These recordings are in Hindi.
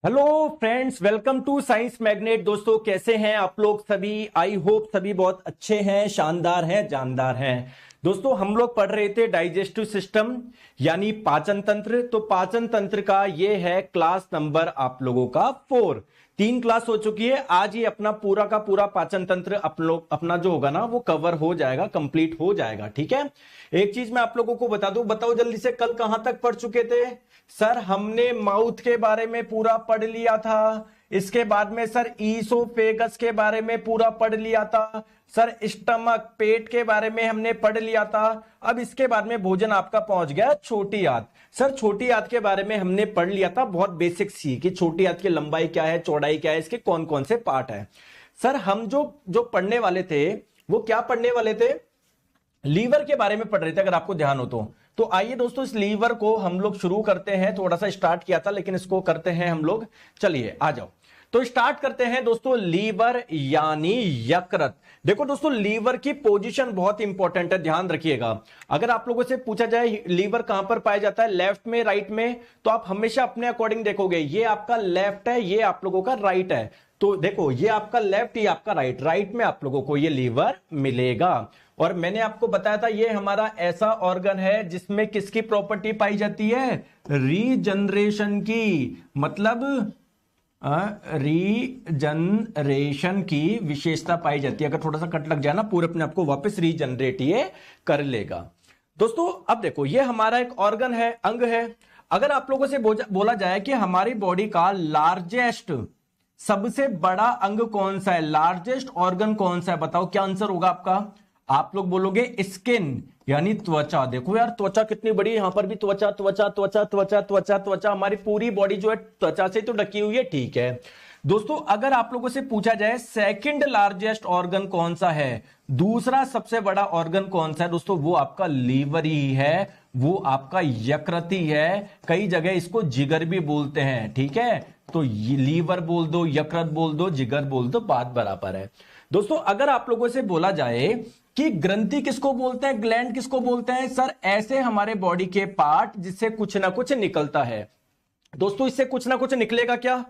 Hello friends, welcome to science magnet. दोस्तों, कैसे हैं आप लोग सभी? आई होप सभी बहुत अच्छे हैं, शानदार हैं, जानदार हैं। दोस्तों, हम लोग पढ़ रहे थे डाइजेस्टिव सिस्टम यानी पाचन तंत्र। तो पाचन तंत्र का ये है क्लास नंबर आप लोगों का 4। 3 क्लास हो चुकी है। आज ये अपना पूरा का पूरा पाचन तंत्र अपना जो होगा ना वो कवर हो जाएगा, कंप्लीट हो जाएगा। ठीक है, एक चीज मैं आप लोगों को बता दूं, बताओ जल्दी से, कल कहां तक पढ़ चुके थे? सर हमने माउथ के बारे में पूरा पढ़ लिया था। इसके बाद में सर ईसोफेगस के बारे में पूरा पढ़ लिया था। सर स्टमक, पेट के बारे में हमने पढ़ लिया था। अब इसके बाद में भोजन आपका पहुंच गया छोटी आंत। सर छोटी आंत के बारे में हमने पढ़ लिया था, बहुत बेसिक सी, कि छोटी आंत की लंबाई क्या है, चौड़ाई क्या है, इसके कौन कौन से पार्ट है। सर हम जो जो पढ़ने वाले थे वो क्या पढ़ने वाले थे? लीवर के बारे में पढ़ रहे थे, अगर आपको ध्यान हो तो आइए दोस्तों, इस लीवर को हम लोग शुरू करते हैं। थोड़ा सा स्टार्ट किया था लेकिन इसको करते हैं हम लोग। चलिए आ जाओ, तो स्टार्ट करते हैं दोस्तों। लीवर यानी यकृत। देखो दोस्तों, लीवर की पोजीशन बहुत इंपॉर्टेंट है, ध्यान रखिएगा। अगर आप लोगों से पूछा जाए लीवर कहां पर पाया जाता है, लेफ्ट में, राइट में, तो आप हमेशा अपने अकॉर्डिंग देखोगे, ये आपका लेफ्ट है, ये आप लोगों का राइट है। तो देखो, ये आपका लेफ्ट, ये आपका राइट। राइट में आप लोगों को ये लीवर मिलेगा। और मैंने आपको बताया था, ये हमारा ऐसा ऑर्गन है जिसमें किसकी प्रॉपर्टी पाई जाती है? रीजनरेशन की, मतलब रीजनरेशन की विशेषता पाई जाती है। अगर थोड़ा सा कट लग जाए ना, पूरे अपने आप को वापस रीजनरेट ये कर लेगा। दोस्तों अब देखो, ये हमारा एक ऑर्गन है, अंग है। अगर आप लोगों से बोला जाए कि हमारी बॉडी का लार्जेस्ट, सबसे बड़ा अंग कौन सा है, लार्जेस्ट ऑर्गन कौन सा है, बताओ क्या आंसर होगा आपका? आप लोग बोलोगे स्किन यानी त्वचा। देखो यार, त्वचा कितनी बड़ी है, यहां पर भी त्वचा त्वचा त्वचा त्वचा त्वचा त्वचा। हमारी पूरी बॉडी जो है त्वचा से तो ढकी हुई है। ठीक है दोस्तों, अगर आप लोगों से पूछा जाए सेकंड लार्जेस्ट ऑर्गन कौन सा है, दूसरा सबसे बड़ा ऑर्गन कौन सा है, दोस्तों वो आपका लीवर ही है, वो आपका यकृत ही है। कई जगह इसको जिगर भी बोलते हैं। ठीक है, तो लीवर बोल दो, यकृत बोल दो, जिगर बोल दो, बात बराबर है। दोस्तों अगर आप लोगों से बोला जाए कि ग्रंथि किसको बोलते हैं, ग्लैंड किसको बोलते हैं, सर ऐसे हमारे बॉडी के पार्ट जिससे कुछ ना कुछ निकलता है। दोस्तों इससे कुछ ना कुछ निकलेगा क्या?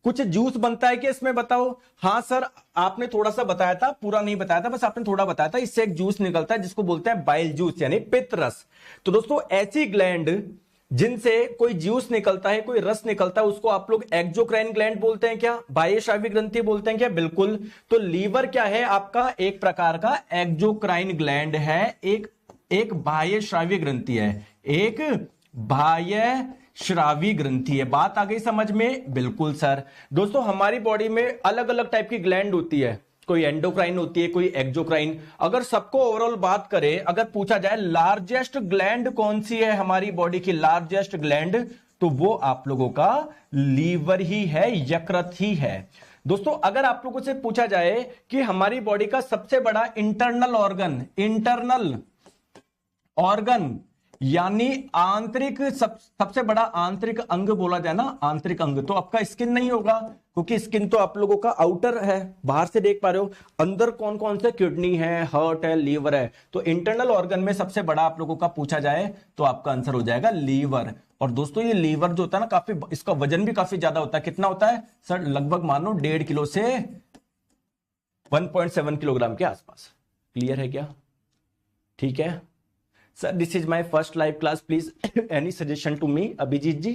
कुछ जूस बनता है क्या इसमें, बताओ? हाँ सर, आपने थोड़ा सा बताया था, पूरा नहीं बताया था, बस आपने थोड़ा बताया था। इससे एक जूस निकलता है जिसको बोलते हैं बाइल जूस यानी पित्त रस। तो दोस्तों ऐसी ग्लैंड जिनसे कोई जूस निकलता है, कोई रस निकलता है, उसको आप लोग एक्सोक्राइन ग्लैंड बोलते हैं क्या? बाह्य श्रावी ग्रंथि बोलते हैं क्या? बिल्कुल। तो लीवर क्या है आपका? एक प्रकार का एक्सोक्राइन ग्लैंड है, एक बाह्य श्रावी ग्रंथि है, एक बाह्य श्रावी ग्रंथि है। बात आ गई समझ में? बिल्कुल सर। दोस्तों हमारी बॉडी में अलग अलग टाइप की ग्लैंड होती है, कोई एंडोक्राइन होती है, कोई एक्सोक्राइन। अगर सबको ओवरऑल बात करें, अगर पूछा जाए लार्जेस्ट ग्लैंड कौन सी है हमारी बॉडी की, लार्जेस्ट ग्लैंड, तो वो आप लोगों का लीवर ही है, यकृत ही है। दोस्तों अगर आप लोगों से पूछा जाए कि हमारी बॉडी का सबसे बड़ा इंटरनल ऑर्गन यानी आंतरिक, सबसे बड़ा आंतरिक अंग बोला जाए ना, आंतरिक अंग, तो आपका स्किन नहीं होगा, क्योंकि स्किन तो आप लोगों का आउटर है, बाहर से देख पा रहे हो। अंदर कौन कौन से? किडनी है, हार्ट है, लीवर है। तो इंटरनल ऑर्गन में सबसे बड़ा आप लोगों का पूछा जाए तो आपका आंसर हो जाएगा लीवर। और दोस्तों ये लीवर जो होता है ना, काफी, इसका वजन भी काफी ज्यादा होता है। कितना होता है सर? लगभग मानो 1.5 किलो से 1.7 किलोग्राम के आसपास। क्लियर है क्या? ठीक है sir, this is my first live class, please any suggestion to me. Abhijit ji,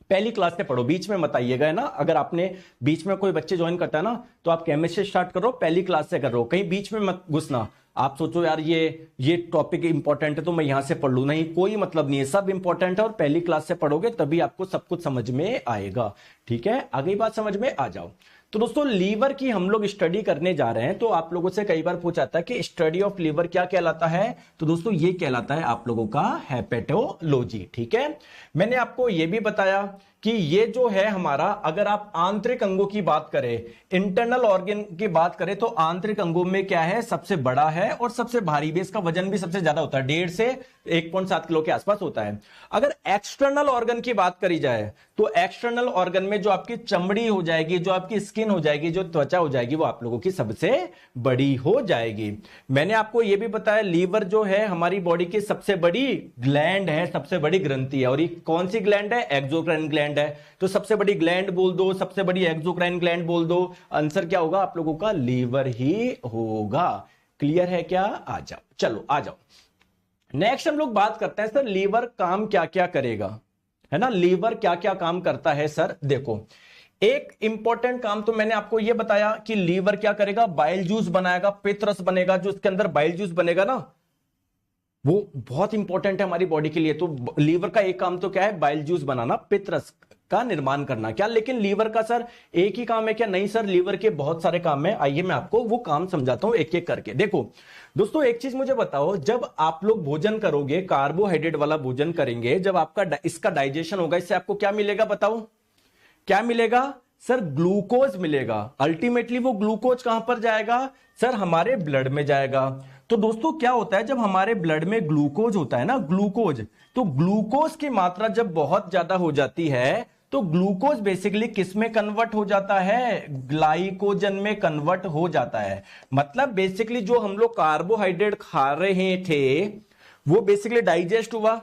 पहली क्लास से पढ़ो, बीच में मत आइएगा ना। अगर आपने बीच में कोई बच्चे ज्वाइन करता है ना, तो आप केमिस्ट्री स्टार्ट करो, पहली क्लास से करो, कहीं बीच में मत घुसना। आप सोचो यार ये टॉपिक इंपॉर्टेंट है तो मैं यहां से पढ़ लू, नहीं, कोई मतलब नहीं है, सब इंपॉर्टेंट है। और पहली क्लास से पढ़ोगे तभी आपको सब कुछ समझ में आएगा। ठीक है, आगे बात समझ में आ जाओ। तो दोस्तों लीवर की हम लोग स्टडी करने जा रहे हैं। तो आप लोगों से कई बार पूछा था कि स्टडी ऑफ लीवर क्या कहलाता है, तो दोस्तों ये कहलाता है आप लोगों का हेपेटोलॉजी। ठीक है, मैंने आपको ये भी बताया कि ये जो है हमारा, अगर आप आंतरिक अंगों की बात करें, इंटरनल ऑर्गन की बात करें, तो आंतरिक अंगों में क्या है? सबसे बड़ा है और सबसे भारी भी, इसका वजन भी सबसे ज्यादा होता है, 1.5 से 1.7 किलो के आसपास होता है। अगर एक्सटर्नल ऑर्गन की बात करी जाए, तो एक्सटर्नल ऑर्गन में जो आपकी चमड़ी हो जाएगी, जो आपकी स्किन हो जाएगी, जो त्वचा हो जाएगी, वो आप लोगों की सबसे बड़ी हो जाएगी। मैंने आपको यह भी बताया, लीवर जो है हमारी बॉडी की सबसे बड़ी ग्लैंड है, सबसे बड़ी ग्रंथि है। और ये कौन सी ग्लैंड है? एक्सोक्राइन ग्लैंड ग्लैंड है, तो सबसे बड़ी ग्लैंड बोल दो, सबसे बड़ी एक्सोक्राइन ग्लैंड बोल दो, आंसर क्या होगा आप लोगों का? लीवर ही होगा। क्लियर है क्या? आ जाओ, चलो आ जाओ। नेक्स्ट हम लोग बात करते हैं सर लीवर काम क्या क्या करेगा, है ना, लीवर क्या क्या काम करता है सर। देखो एक इंपॉर्टेंट काम तो मैंने आपको यह बताया कि लीवर क्या करेगा, बाइल जूस बनाएगा, पित्त रस बनेगा, जो इसके अंदर बाइल जूस बनेगा ना वो बहुत इंपॉर्टेंट है हमारी बॉडी के लिए। तो लीवर का एक काम तो क्या है, बाइल जूस बनाना, पित्त रस का निर्माण करना। क्या लेकिन लीवर का सर एक ही काम है क्या? नहीं सर, लीवर के बहुत सारे काम है। आइए मैं आपको वो काम समझाता हूं एक एक करके। देखो दोस्तों एक चीज मुझे बताओ, जब आप लोग भोजन करोगे, कार्बोहाइड्रेट वाला भोजन करेंगे, जब आपका इसका डाइजेशन होगा, इससे आपको क्या मिलेगा बताओ? क्या मिलेगा सर? ग्लूकोज मिलेगा। अल्टीमेटली वो ग्लूकोज कहां पर जाएगा सर? हमारे ब्लड में जाएगा। तो दोस्तों क्या होता है, जब हमारे ब्लड में ग्लूकोज होता है ना, ग्लूकोज, तो ग्लूकोज की मात्रा जब बहुत ज्यादा हो जाती है तो ग्लूकोज बेसिकली किस में कन्वर्ट हो जाता है? ग्लाइकोजन में कन्वर्ट हो जाता है। मतलब बेसिकली जो हम लोग कार्बोहाइड्रेट खा रहे थे वो बेसिकली डाइजेस्ट हुआ,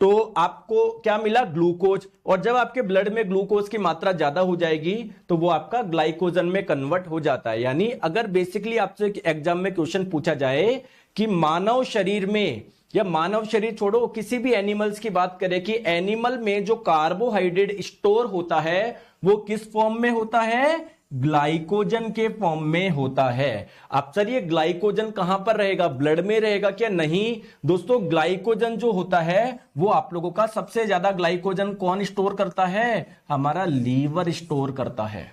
तो आपको क्या मिला? ग्लूकोज। और जब आपके ब्लड में ग्लूकोज की मात्रा ज्यादा हो जाएगी तो वो आपका ग्लाइकोजन में कन्वर्ट हो जाता है। यानी अगर बेसिकली आपसे एग्जाम में क्वेश्चन पूछा जाए कि मानव शरीर में, या मानव शरीर छोड़ो किसी भी एनिमल्स की बात करें कि एनिमल में जो कार्बोहाइड्रेट स्टोर होता है वो किस फॉर्म में होता है? ग्लाइकोजन के फॉर्म में होता है। अब सर ये ग्लाइकोजन कहां पर रहेगा? ब्लड में रहेगा क्या? नहीं दोस्तों, ग्लाइकोजन जो होता है वो आप लोगों का सबसे ज्यादा ग्लाइकोजन कौन स्टोर करता है? हमारा लीवर स्टोर करता है,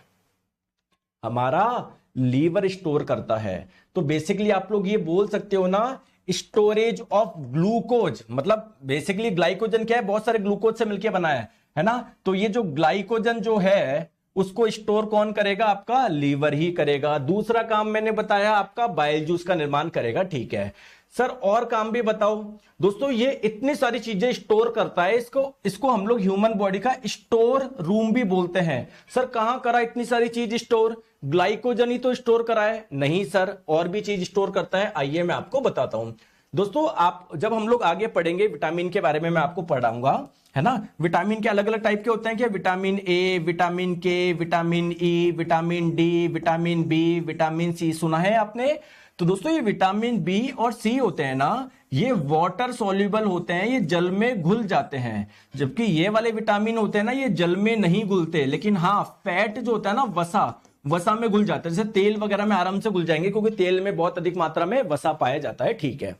हमारा लीवर स्टोर करता है। तो बेसिकली आप लोग ये बोल सकते हो ना, स्टोरेज ऑफ ग्लूकोज, मतलब बेसिकली ग्लाइकोजन क्या है? बहुत सारे ग्लूकोज से मिलकर बना है ना। तो ये जो ग्लाइकोजन जो है उसको स्टोर कौन करेगा? आपका लीवर ही करेगा। दूसरा काम मैंने बताया आपका बाइल जूस का निर्माण करेगा। ठीक है सर, और काम भी बताओ। दोस्तों ये इतनी सारी चीजें स्टोर करता है, इसको हम लोग ह्यूमन बॉडी का स्टोर रूम भी बोलते हैं। सर कहां करा इतनी सारी चीज स्टोर? ग्लाइकोजन ही तो स्टोर करा है। नहीं सर, और भी चीज स्टोर करता है। आइए मैं आपको बताता हूं। दोस्तों आप जब हम लोग आगे पढ़ेंगे विटामिन के बारे में मैं आपको पढ़ाऊंगा, है ना। विटामिन के अलग अलग टाइप के होते हैं क्या? Vitamin A, vitamin K, vitamin E, vitamin D, vitamin B, vitamin C, सुना है आपने? तो दोस्तों ये विटामिन बी और सी होते हैं ना, ये वाटर सॉल्युबल होते हैं, ये जल में घुल जाते हैं। जबकि ये वाले विटामिन होते हैं ना, ये जल में नहीं घुलते, लेकिन हाँ फैट जो होता है ना, वसा में घुल जाता है। जैसे तेल वगैरह में आराम से घुल जाएंगे क्योंकि तेल में बहुत अधिक मात्रा में वसा पाया जाता है। ठीक है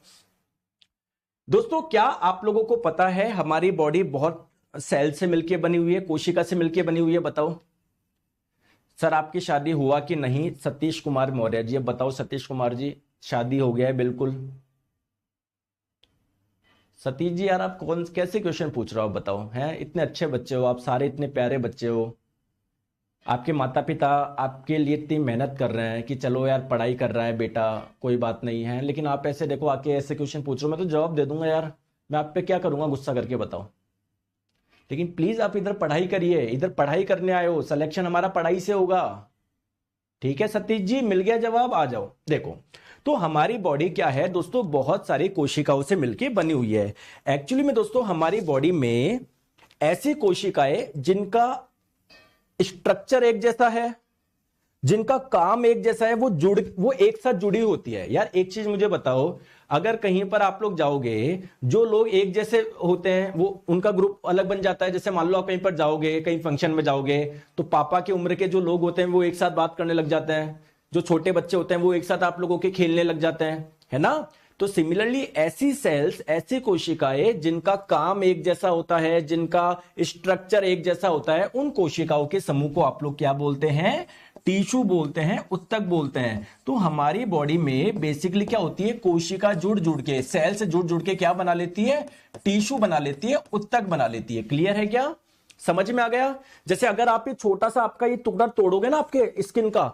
दोस्तों, क्या आप लोगों को पता है हमारी बॉडी बहुत सेल से मिलकर बनी हुई है, कोशिका से मिलकर बनी हुई है? बताओ सर आपकी शादी हुआ कि नहीं? सतीश कुमार मौर्य जी, अब बताओ सतीश कुमार जी, शादी हो गया है? बिल्कुल सतीश जी, यार आप कैसे क्वेश्चन पूछ रहे हो? बताओ, हैं इतने अच्छे बच्चे हो आप, सारे इतने प्यारे बच्चे हो, आपके माता पिता आपके लिए इतनी मेहनत कर रहे हैं कि चलो यार पढ़ाई कर रहा है बेटा, कोई बात नहीं है, लेकिन आप ऐसे देखो आके ऐसे क्वेश्चन पूछ रहे हो। मैं तो जवाब दे दूंगा यार, मैं आप पे क्या करूंगा गुस्सा करके? बताओ। लेकिन प्लीज आप इधर पढ़ाई करिए, इधर पढ़ाई करने आए हो, सिलेक्शन हमारा पढ़ाई से होगा। ठीक है सतीश जी, मिल गया जवाब, आ जाओ। देखो तो हमारी बॉडी क्या है दोस्तों, बहुत सारी कोशिकाओं से मिलकर बनी हुई है। एक्चुअली में दोस्तों हमारी बॉडी में ऐसी कोशिकाएं जिनका स्ट्रक्चर एक जैसा है, जिनका काम एक जैसा है, वो एक साथ जुड़ी होती है। यार एक चीज मुझे बताओ, अगर कहीं पर आप लोग जाओगे, जो लोग एक जैसे होते हैं वो उनका ग्रुप अलग बन जाता है। जैसे मान लो आप कहीं पर जाओगे, कहीं फंक्शन में जाओगे, तो पापा की उम्र के जो लोग होते हैं वो एक साथ बात करने लग जाते हैं, जो छोटे बच्चे होते हैं वो एक साथ आप लोगों के खेलने लग जाते हैं, है ना। तो सिमिलरली ऐसी सेल्स, ऐसी कोशिकाएं जिनका काम एक जैसा होता है, जिनका स्ट्रक्चर एक जैसा होता है, उन कोशिकाओं के समूह को आप लोग क्या बोलते हैं? टिश्यू बोलते हैं, उत्तक बोलते हैं। तो हमारी बॉडी में बेसिकली क्या होती है, कोशिका जुड़ जुड़ के, सेल से जुड़ जुड़ के क्या बना लेती है? टिश्यू बना लेती है, उत्तक बना लेती है। क्लियर है क्या? समझ में आ गया? जैसे अगर आप ये छोटा सा आपका ये टुकड़ा तोड़ोगे ना आपके स्किन का,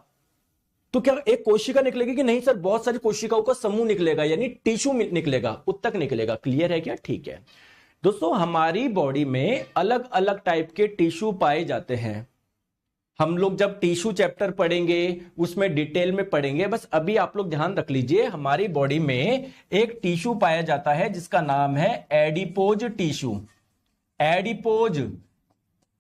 तो क्या एक कोशिका निकलेगी कि नहीं सर? बहुत सारी कोशिकाओं का समूह निकलेगा, यानी टिश्यू निकलेगा, उत्तक निकलेगा। क्लियर है क्या? ठीक है दोस्तों, हमारी बॉडी में अलग अलग टाइप के टिश्यू पाए जाते हैं। हम लोग जब टिश्यू चैप्टर पढ़ेंगे उसमें डिटेल में पढ़ेंगे, बस अभी आप लोग ध्यान रख लीजिए, हमारी बॉडी में एक टिश्यू पाया जाता है जिसका नाम है adipose tissue. Adipose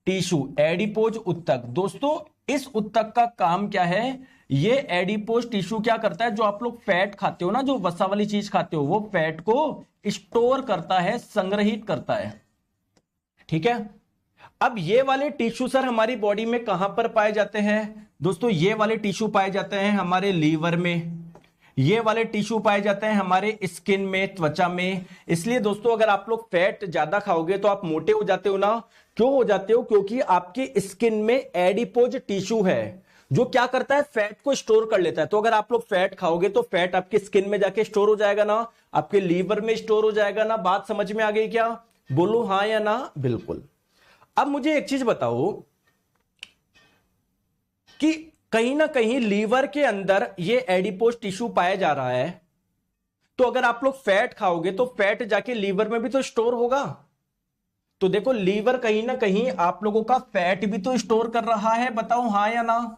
tissue, adipose उत्तक। दोस्तों इस उत्तक का काम क्या है, ये एडिपोज टिश्यू क्या करता है, जो आप लोग फैट खाते हो ना, जो वसा वाली चीज खाते हो, वो फैट को स्टोर करता है, संग्रहित करता है। ठीक है, अब ये वाले टिश्यू सर हमारी बॉडी में कहां पर पाए जाते हैं? दोस्तों ये वाले टिश्यू पाए जाते हैं हमारे लीवर में, ये वाले टिश्यू पाए जाते हैं हमारे स्किन में, त्वचा में। इसलिए दोस्तों अगर आप लोग फैट ज्यादा खाओगे तो आप मोटे हो जाते हो ना। क्यों हो जाते हो? क्योंकि आपकी स्किन में एडिपोज टिश्यू है जो क्या करता है, फैट को स्टोर कर लेता है। तो अगर आप लोग फैट खाओगे तो फैट आपकी स्किन में जाके स्टोर हो जाएगा ना, आपके लीवर में स्टोर हो जाएगा ना। बात समझ में आ गई क्या? बोलो हाँ या ना। बिल्कुल। अब मुझे एक चीज बताओ कि कहीं ना कहीं लीवर के अंदर ये एडिपोज टिश्यू पाया जा रहा है, तो अगर आप लोग फैट खाओगे तो फैट जाके लीवर में भी तो स्टोर होगा। तो देखो लीवर कहीं ना कहीं आप लोगों का फैट भी तो स्टोर कर रहा है। बताओ हाँ या ना,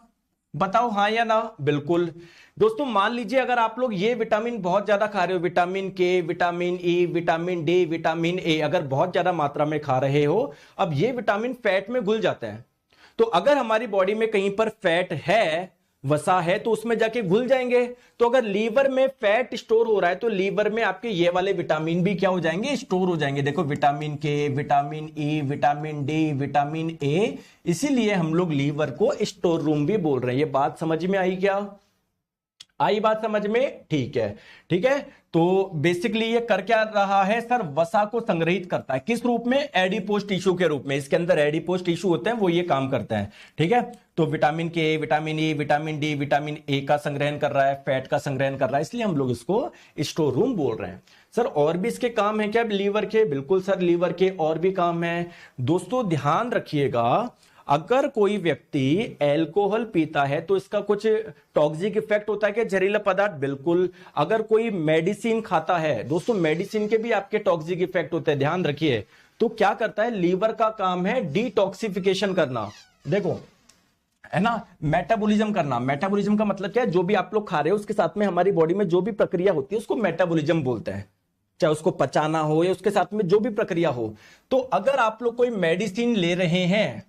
बताओ हाँ या ना। बिल्कुल। दोस्तों मान लीजिए अगर आप लोग ये विटामिन बहुत ज्यादा खा रहे हो, vitamin K, vitamin E, vitamin D, vitamin A, अगर बहुत ज्यादा मात्रा में खा रहे हो, अब ये विटामिन फैट में घुल जाता है। तो अगर हमारी बॉडी में कहीं पर फैट है, वसा है, तो उसमें जाके घुल जाएंगे। तो अगर लीवर में फैट स्टोर हो रहा है तो लीवर में आपके ये वाले विटामिन भी क्या हो जाएंगे, स्टोर हो जाएंगे। देखो vitamin K, vitamin E, vitamin D, vitamin A, इसीलिए हम लोग लीवर को स्टोर रूम भी बोल रहे हैं। ये बात समझ में आई क्या? आई बात समझ में? ठीक है, ठीक है। तो बेसिकली ये कर क्या रहा है सर, वसा को संग्रहित करता है। किस रूप में? एडिपोज टिश्यू के रूप में। इसके अंदर एडिपोज टिश्यू होते हैं, वो ये काम करते हैं। ठीक है, तो vitamin K, vitamin E, vitamin D, vitamin A का संग्रहण कर रहा है, फैट का संग्रहण कर रहा है, इसलिए हम लोग इसको स्टोर रूम बोल रहे हैं। सर और भी इसके काम है क्या लीवर के? बिल्कुल सर, लीवर के और भी काम है। दोस्तों ध्यान रखिएगा, अगर कोई व्यक्ति एल्कोहल पीता है तो इसका कुछ टॉक्सिक इफेक्ट होता है क्या, जहरीला पदार्थ? बिल्कुल। अगर कोई मेडिसिन खाता है, दोस्तों मेडिसिन के भी आपके टॉक्सिक इफेक्ट होते हैं, ध्यान रखिए। तो क्या करता है, लीवर का काम है डिटॉक्सिफिकेशन करना। देखो है ना, मेटाबॉलिज्म करना। मेटाबॉलिज्म का मतलब क्या है, जो भी आप लोग खा रहे हो उसके साथ में हमारी बॉडी में जो भी प्रक्रिया होती है उसको मेटाबॉलिज्म बोलते हैं, चाहे उसको पचाना हो या उसके साथ में जो भी प्रक्रिया हो। तो अगर आप लोग कोई मेडिसिन ले रहे हैं,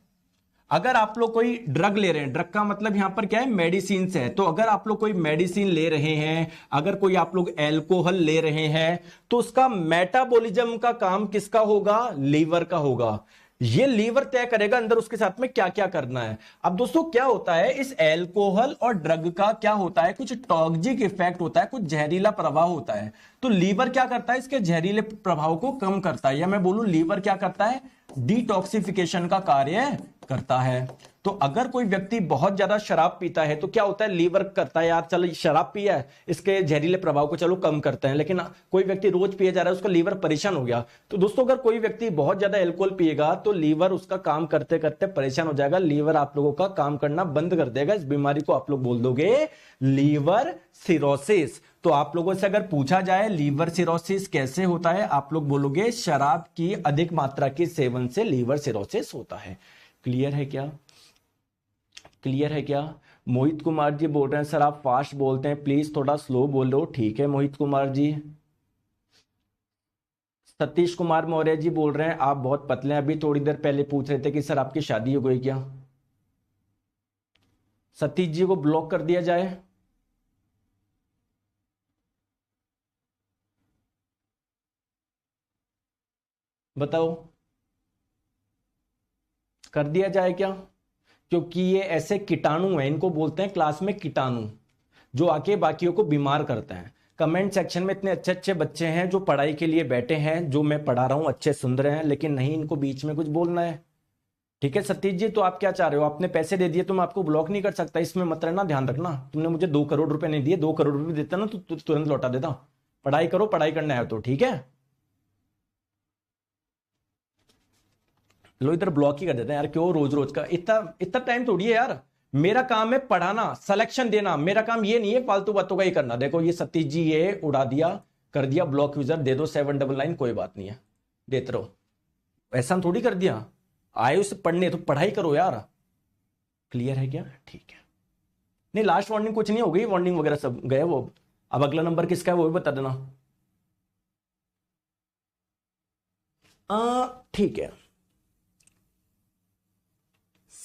अगर आप लोग कोई ड्रग ले रहे हैं, ड्रग का मतलब यहां पर क्या है, मेडिसिन है। तो अगर आप लोग कोई मेडिसिन ले रहे हैं, अगर कोई आप लोग एल्कोहल ले रहे हैं, तो उसका मेटाबॉलिज्म का काम किसका होगा? लीवर का होगा। ये लीवर तय करेगा अंदर उसके साथ में क्या क्या करना है। अब दोस्तों क्या होता है, इस एल्कोहल और ड्रग का क्या होता है, कुछ टॉक्सिक इफेक्ट होता है, कुछ जहरीला प्रभाव होता है। तो लीवर क्या करता है, इसके जहरीले प्रभाव को कम करता है, या मैं बोलूं लीवर क्या करता है, डिटॉक्सिफिकेशन का कार्य करता है। तो अगर कोई व्यक्ति बहुत ज्यादा शराब पीता है तो क्या होता है, लीवर करता है यार चलो शराब पिया है, इसके जहरीले प्रभाव को चलो कम करते हैं। लेकिन कोई व्यक्ति रोज पिए जा रहा है, उसका लीवर परेशान हो गया। तो दोस्तों अगर कोई व्यक्ति बहुत ज्यादा अल्कोहल पिएगा तो लीवर उसका काम करते करते परेशान हो जाएगा, लीवर आप लोगों का काम करना बंद कर देगा। इस बीमारी को आप लोग बोल दोगे लीवर सिरोसिस। तो आप लोगों से अगर पूछा जाए लीवर सिरोसिस कैसे होता है, आप लोग बोलोगे शराब की अधिक मात्रा के सेवन से लीवर सिरोसिस होता है। क्लियर है क्या? क्लियर है क्या? मोहित कुमार जी बोल रहे हैं सर आप फास्ट बोलते हैं, प्लीज थोड़ा स्लो बोलो। ठीक है मोहित कुमार जी। सतीश कुमार मौर्य जी बोल रहे हैं आप बहुत पतले हैं, अभी थोड़ी देर पहले पूछ रहे थे कि सर आपकी शादी हो गई क्या। सतीश जी को ब्लॉक कर दिया जाए। बताओ कर दिया जाए क्या? क्योंकि ये ऐसे कीटाणु हैं, इनको बोलते हैं क्लास में कीटाणु, जो आके बाकियों को बीमार करते हैं। कमेंट सेक्शन में इतने अच्छे अच्छे बच्चे हैं जो पढ़ाई के लिए बैठे हैं, जो मैं पढ़ा रहा हूं अच्छे सुन रहे हैं, लेकिन नहीं इनको बीच में कुछ बोलना है। ठीक है सतीश जी, तो आप क्या चाह रहे हो, आपने पैसे दे दिए तो मैं आपको ब्लॉक नहीं कर सकता, इसमें मत रहना, ध्यान रखना। तुमने मुझे 2 करोड़ रुपए नहीं दिए, 2 करोड़ रुपए देता ना तो तुरंत लौटा देता। पढ़ाई करो, पढ़ाई करना है तो ठीक है। लो इधर ब्लॉक ही कर देते हैं यार, क्यों रोज रोज का, इतना इतना टाइम थोड़ी है यार। मेरा काम है पढ़ाना, सिलेक्शन देना, मेरा काम ये नहीं है फालतू बातों का ही करना। देखो ये सतीश जी ये उड़ा दिया, कर दिया ब्लॉक, यूजर दे दो 799, कोई बात नहीं है, देते रहो। ऐसा थोड़ी कर दिया, आए उसे पढ़ने तो पढ़ाई करो यार। क्लियर है क्या? ठीक है। नहीं लास्ट वार्निंग कुछ नहीं हो गई, वार्निंग वगैरह सब गए वो। अब अगला नंबर किसका है वो भी बता देना। ठीक है।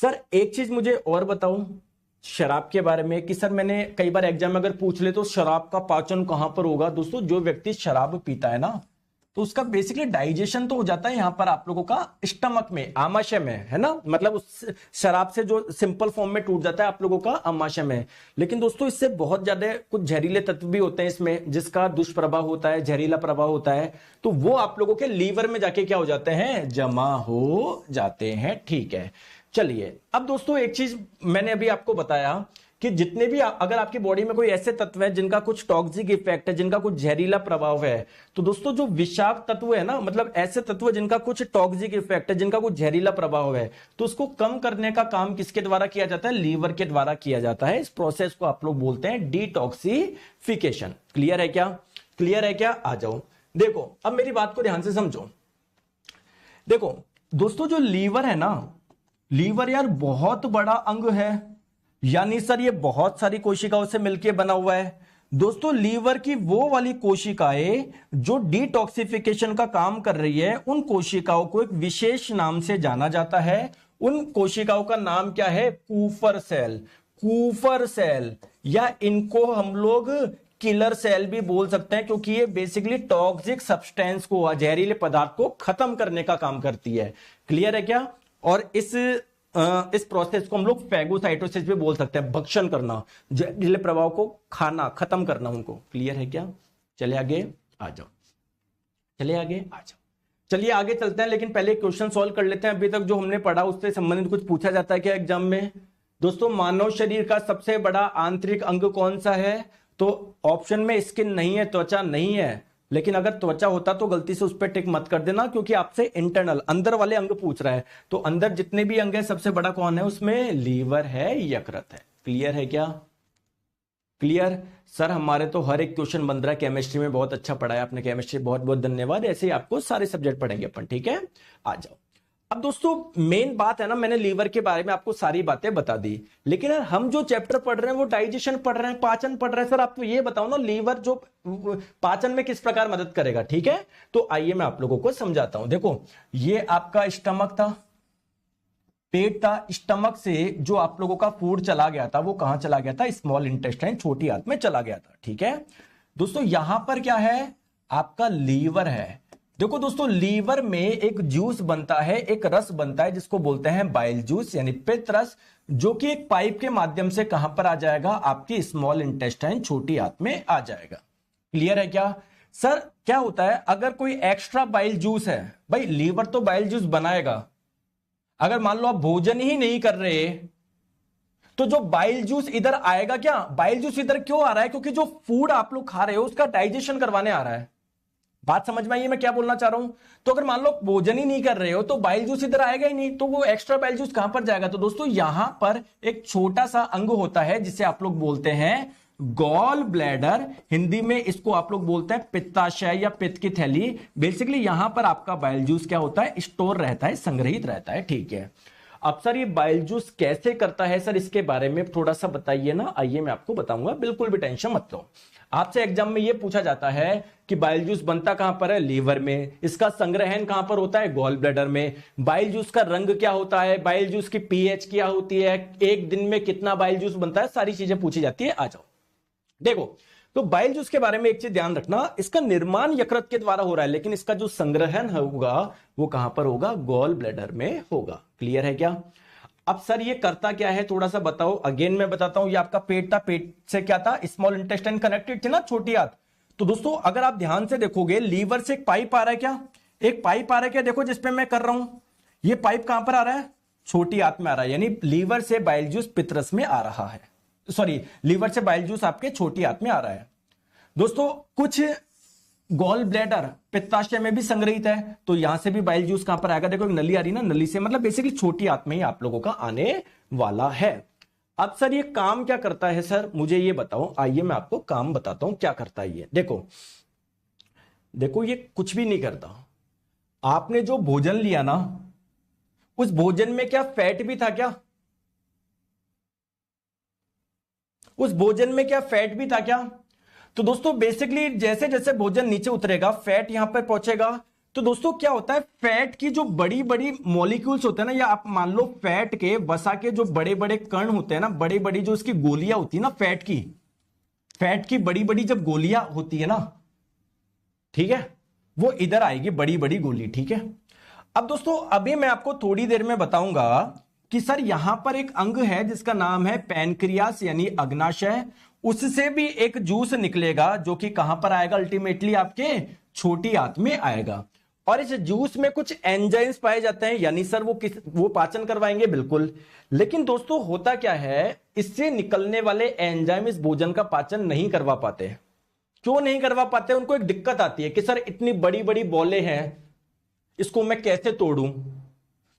सर एक चीज मुझे और बताओ शराब के बारे में कि सर मैंने कई बार एग्जाम में अगर पूछ ले तो शराब का पाचन कहां पर होगा। दोस्तों जो व्यक्ति शराब पीता है ना तो उसका बेसिकली डाइजेशन तो हो जाता है यहां पर आप लोगों का स्टमक में, आमाशय में, है ना, मतलब उस शराब से जो सिंपल फॉर्म में टूट जाता है आप लोगों का आमाशय में। लेकिन दोस्तों इससे बहुत ज्यादा कुछ जहरीले तत्व भी होते हैं इसमें, जिसका दुष्प्रभाव होता है, जहरीला प्रभाव होता है, तो वो आप लोगों के लीवर में जाके क्या हो जाते हैं, जमा हो जाते हैं। ठीक है, चलिए अब दोस्तों एक चीज मैंने अभी आपको बताया कि जितने भी अगर आपकी बॉडी में कोई ऐसे तत्व है जिनका कुछ टॉक्सिक इफेक्ट है, जिनका कुछ जहरीला प्रभाव है, तो दोस्तों जो विषाक्त तत्व है ना, मतलब ऐसे तत्व जिनका कुछ टॉक्सिक इफेक्ट है, जिनका कुछ जहरीला प्रभाव है, तो उसको कम करने का काम किसके द्वारा किया जाता है, लीवर के द्वारा किया जाता है। इस प्रोसेस को आप लोग बोलते हैं डिटॉक्सिफिकेशन। क्लियर है क्या, क्लियर है क्या? आ जाओ, देखो अब मेरी बात को ध्यान से समझो। देखो दोस्तों जो लीवर है ना, लीवर यार बहुत बड़ा अंग है, यानी सर ये बहुत सारी कोशिकाओं से मिलकर बना हुआ है। दोस्तों लीवर की वो वाली कोशिकाएं जो डिटॉक्सिफिकेशन का काम कर रही है, उन कोशिकाओं को एक विशेष नाम से जाना जाता है। उन कोशिकाओं का नाम क्या है, कूफर सेल। कूफर सेल, या इनको हम लोग किलर सेल भी बोल सकते हैं, क्योंकि ये बेसिकली टॉक्सिक सब्सटेंस को, जहरीले पदार्थ को खत्म करने का काम करती है। क्लियर है क्या? और इस प्रोसेस को हम लोग फैगोसाइटोसिस भी बोल सकते हैं, भक्षण करना, जहरीले प्रभाव को खाना, खत्म करना उनको। क्लियर है क्या? चले आगे आ जाओ, चले आगे आ जाओ, चलिए आगे चलते हैं। लेकिन पहले क्वेश्चन सॉल्व कर लेते हैं। अभी तक जो हमने पढ़ा उससे संबंधित कुछ पूछा जाता है क्या एग्जाम में? दोस्तों मानव शरीर का सबसे बड़ा आंतरिक अंग कौन सा है? तो ऑप्शन में स्किन नहीं है, त्वचा नहीं है, लेकिन अगर त्वचा होता तो गलती से उस पर टिक मत कर देना, क्योंकि आपसे इंटरनल अंदर वाले अंग पूछ रहा है। तो अंदर जितने भी अंग है सबसे बड़ा कौन है? उसमें लीवर है, यकृत है। क्लियर है क्या? क्लियर? सर हमारे तो हर एक क्वेश्चन बन रहा है, केमिस्ट्री में बहुत अच्छा पढ़ा है आपने, केमिस्ट्री बहुत बहुत धन्यवाद। ऐसे ही आपको सारे सब्जेक्ट पढ़ेंगे अपन, ठीक है? आ जाओ। अब दोस्तों मेन बात है ना, मैंने लीवर के बारे में आपको सारी बातें बता दी, लेकिन यार हम जो चैप्टर पढ़ रहे हैं वो डाइजेशन पढ़ रहे हैं, पाचन पढ़ रहे हैं। सर आप तो ये बताओ ना, लीवर जो पाचन में किस प्रकार मदद करेगा? ठीक है, तो आइए मैं आप लोगों को समझाता हूं। देखो ये आपका स्टमक था, पेट था, स्टमक से जो आप लोगों का फूड चला गया था वो कहां चला गया था? स्मॉल इंटेस्टाइन, छोटी आंत में चला गया था। ठीक है दोस्तों, यहां पर क्या है? आपका लीवर है। देखो दोस्तों लीवर में एक जूस बनता है, एक रस बनता है जिसको बोलते हैं बाइल जूस, यानी पित्त रस, जो कि एक पाइप के माध्यम से कहां पर आ जाएगा? आपकी स्मॉल इंटेस्टाइन, छोटी आंत में आ जाएगा। क्लियर है क्या? सर क्या होता है अगर कोई एक्स्ट्रा बाइल जूस है, भाई लीवर तो बाइल जूस बनाएगा। अगर मान लो आप भोजन ही नहीं कर रहे तो जो बाइल जूस इधर आएगा क्या? बाइल जूस इधर क्यों आ रहा है? क्योंकि जो फूड आप लोग खा रहे हो उसका डाइजेशन करवाने आ रहा है। बात समझ में आई है मैं क्या बोलना चाह रहा हूं? तो अगर मान लो भोजन ही नहीं कर रहे हो तो बाइल जूस इधर आएगा ही नहीं, तो वो एक्स्ट्रा बाइल जूस कहां पर जाएगा? तो दोस्तों यहां पर एक छोटा सा अंग होता है जिसे आप लोग बोलते हैं गॉल ब्लैडर। हिंदी में इसको आप लोग बोलते हैं पित्ताशय या पित्त की थैली। बेसिकली यहां पर आपका बाइल जूस क्या होता है? स्टोर रहता है, संग्रहित रहता है। ठीक है, अब सर ये बाइल जूस कैसे करता है सर, इसके बारे में थोड़ा सा बताइए ना। आइए मैं आपको बताऊंगा, बिल्कुल भी टेंशन मत लो। आपसे एग्जाम में ये पूछा जाता है कि बाइल जूस बनता कहां पर है? लीवर में। इसका संग्रहण कहां पर होता है? गॉल ब्लैडर में। बाइल जूस का रंग क्या होता है? बाइल जूस की पीएच क्या होती है? एक दिन में कितना बाइल जूस बनता है? सारी चीजें पूछी जाती है। आ जाओ, देखो तो बाइल जूस के बारे में एक चीज ध्यान रखना, इसका निर्माण यकृत के द्वारा हो रहा है, लेकिन इसका जो संग्रहण होगा वो कहां पर होगा? गॉल ब्लैडर में होगा। क्लियर है क्या? अब सर ये करता क्या है थोड़ा सा बताओ। अगेन मैं बताता हूं, ये आपका पेट था, पेट से क्या था? स्मॉल इंटेस्टाइन कनेक्टेड थे ना, छोटी आंत। तो दोस्तों अगर आप ध्यान से देखोगे लीवर से एक पाइप आ रहा है क्या? एक पाइप आ रहा है क्या? देखो जिसपे मैं कर रहा हूं, ये पाइप कहां पर आ रहा है? छोटी आंत में आ रहा है, यानी लीवर से बाइल जूस पित्तरस में आ रहा है। सॉरी, लीवर से बाइल जूस आपके छोटी आंत में आ रहा है। दोस्तों कुछ गॉल ब्लैडर पित्ताशय में भी संग्रहित है, तो यहां से भी बाइल जूस कहां पर आएगा? देखो एक नली आ रही ना, नली से मतलब बेसिकली छोटी आंत में ही आप लोगों का आने वाला है। अब सर ये काम क्या करता है सर, मुझे ये बताओ। आइए मैं आपको काम बताता हूं क्या करता है ये। देखो देखो ये कुछ भी नहीं करता। आपने जो भोजन लिया ना, उस भोजन में क्या फैट भी था क्या? उस भोजन में क्या फैट भी था क्या? तो दोस्तों बेसिकली जैसे जैसे भोजन नीचे उतरेगा फैट यहां पर पहुंचेगा, तो दोस्तों क्या होता है, फैट की जो बड़ी बड़ी मॉलिक्यूल्स होते हैं ना, या आप मान लो फैट के वसा के जो बड़े बड़े कण होते हैं ना, बड़ी बड़ी जो उसकी गोलियां होती है ना, फैट की बड़ी बड़ी जब गोलियां होती है ना, ठीक है, वो इधर आएगी बड़ी बड़ी गोली, ठीक है। अब दोस्तों अभी मैं आपको थोड़ी देर में बताऊंगा कि सर यहां पर एक अंग है जिसका नाम है पैनक्रियास यानी अग्नाशय, उससे भी एक जूस निकलेगा जो कि कहां पर आएगा, अल्टीमेटली आपके छोटी आंत में आएगा। और इस जूस में कुछ एंजाइम्स पाए जाते हैं, यानी सर वो पाचन करवाएंगे, बिल्कुल। लेकिन दोस्तों होता क्या है, इससे निकलने वाले एंजाइम इस भोजन का पाचन नहीं करवा पाते। क्यों नहीं करवा पाते, उनको एक दिक्कत आती है कि सर इतनी बड़ी बड़ी बॉलें हैं, इसको मैं कैसे तोड़ूं।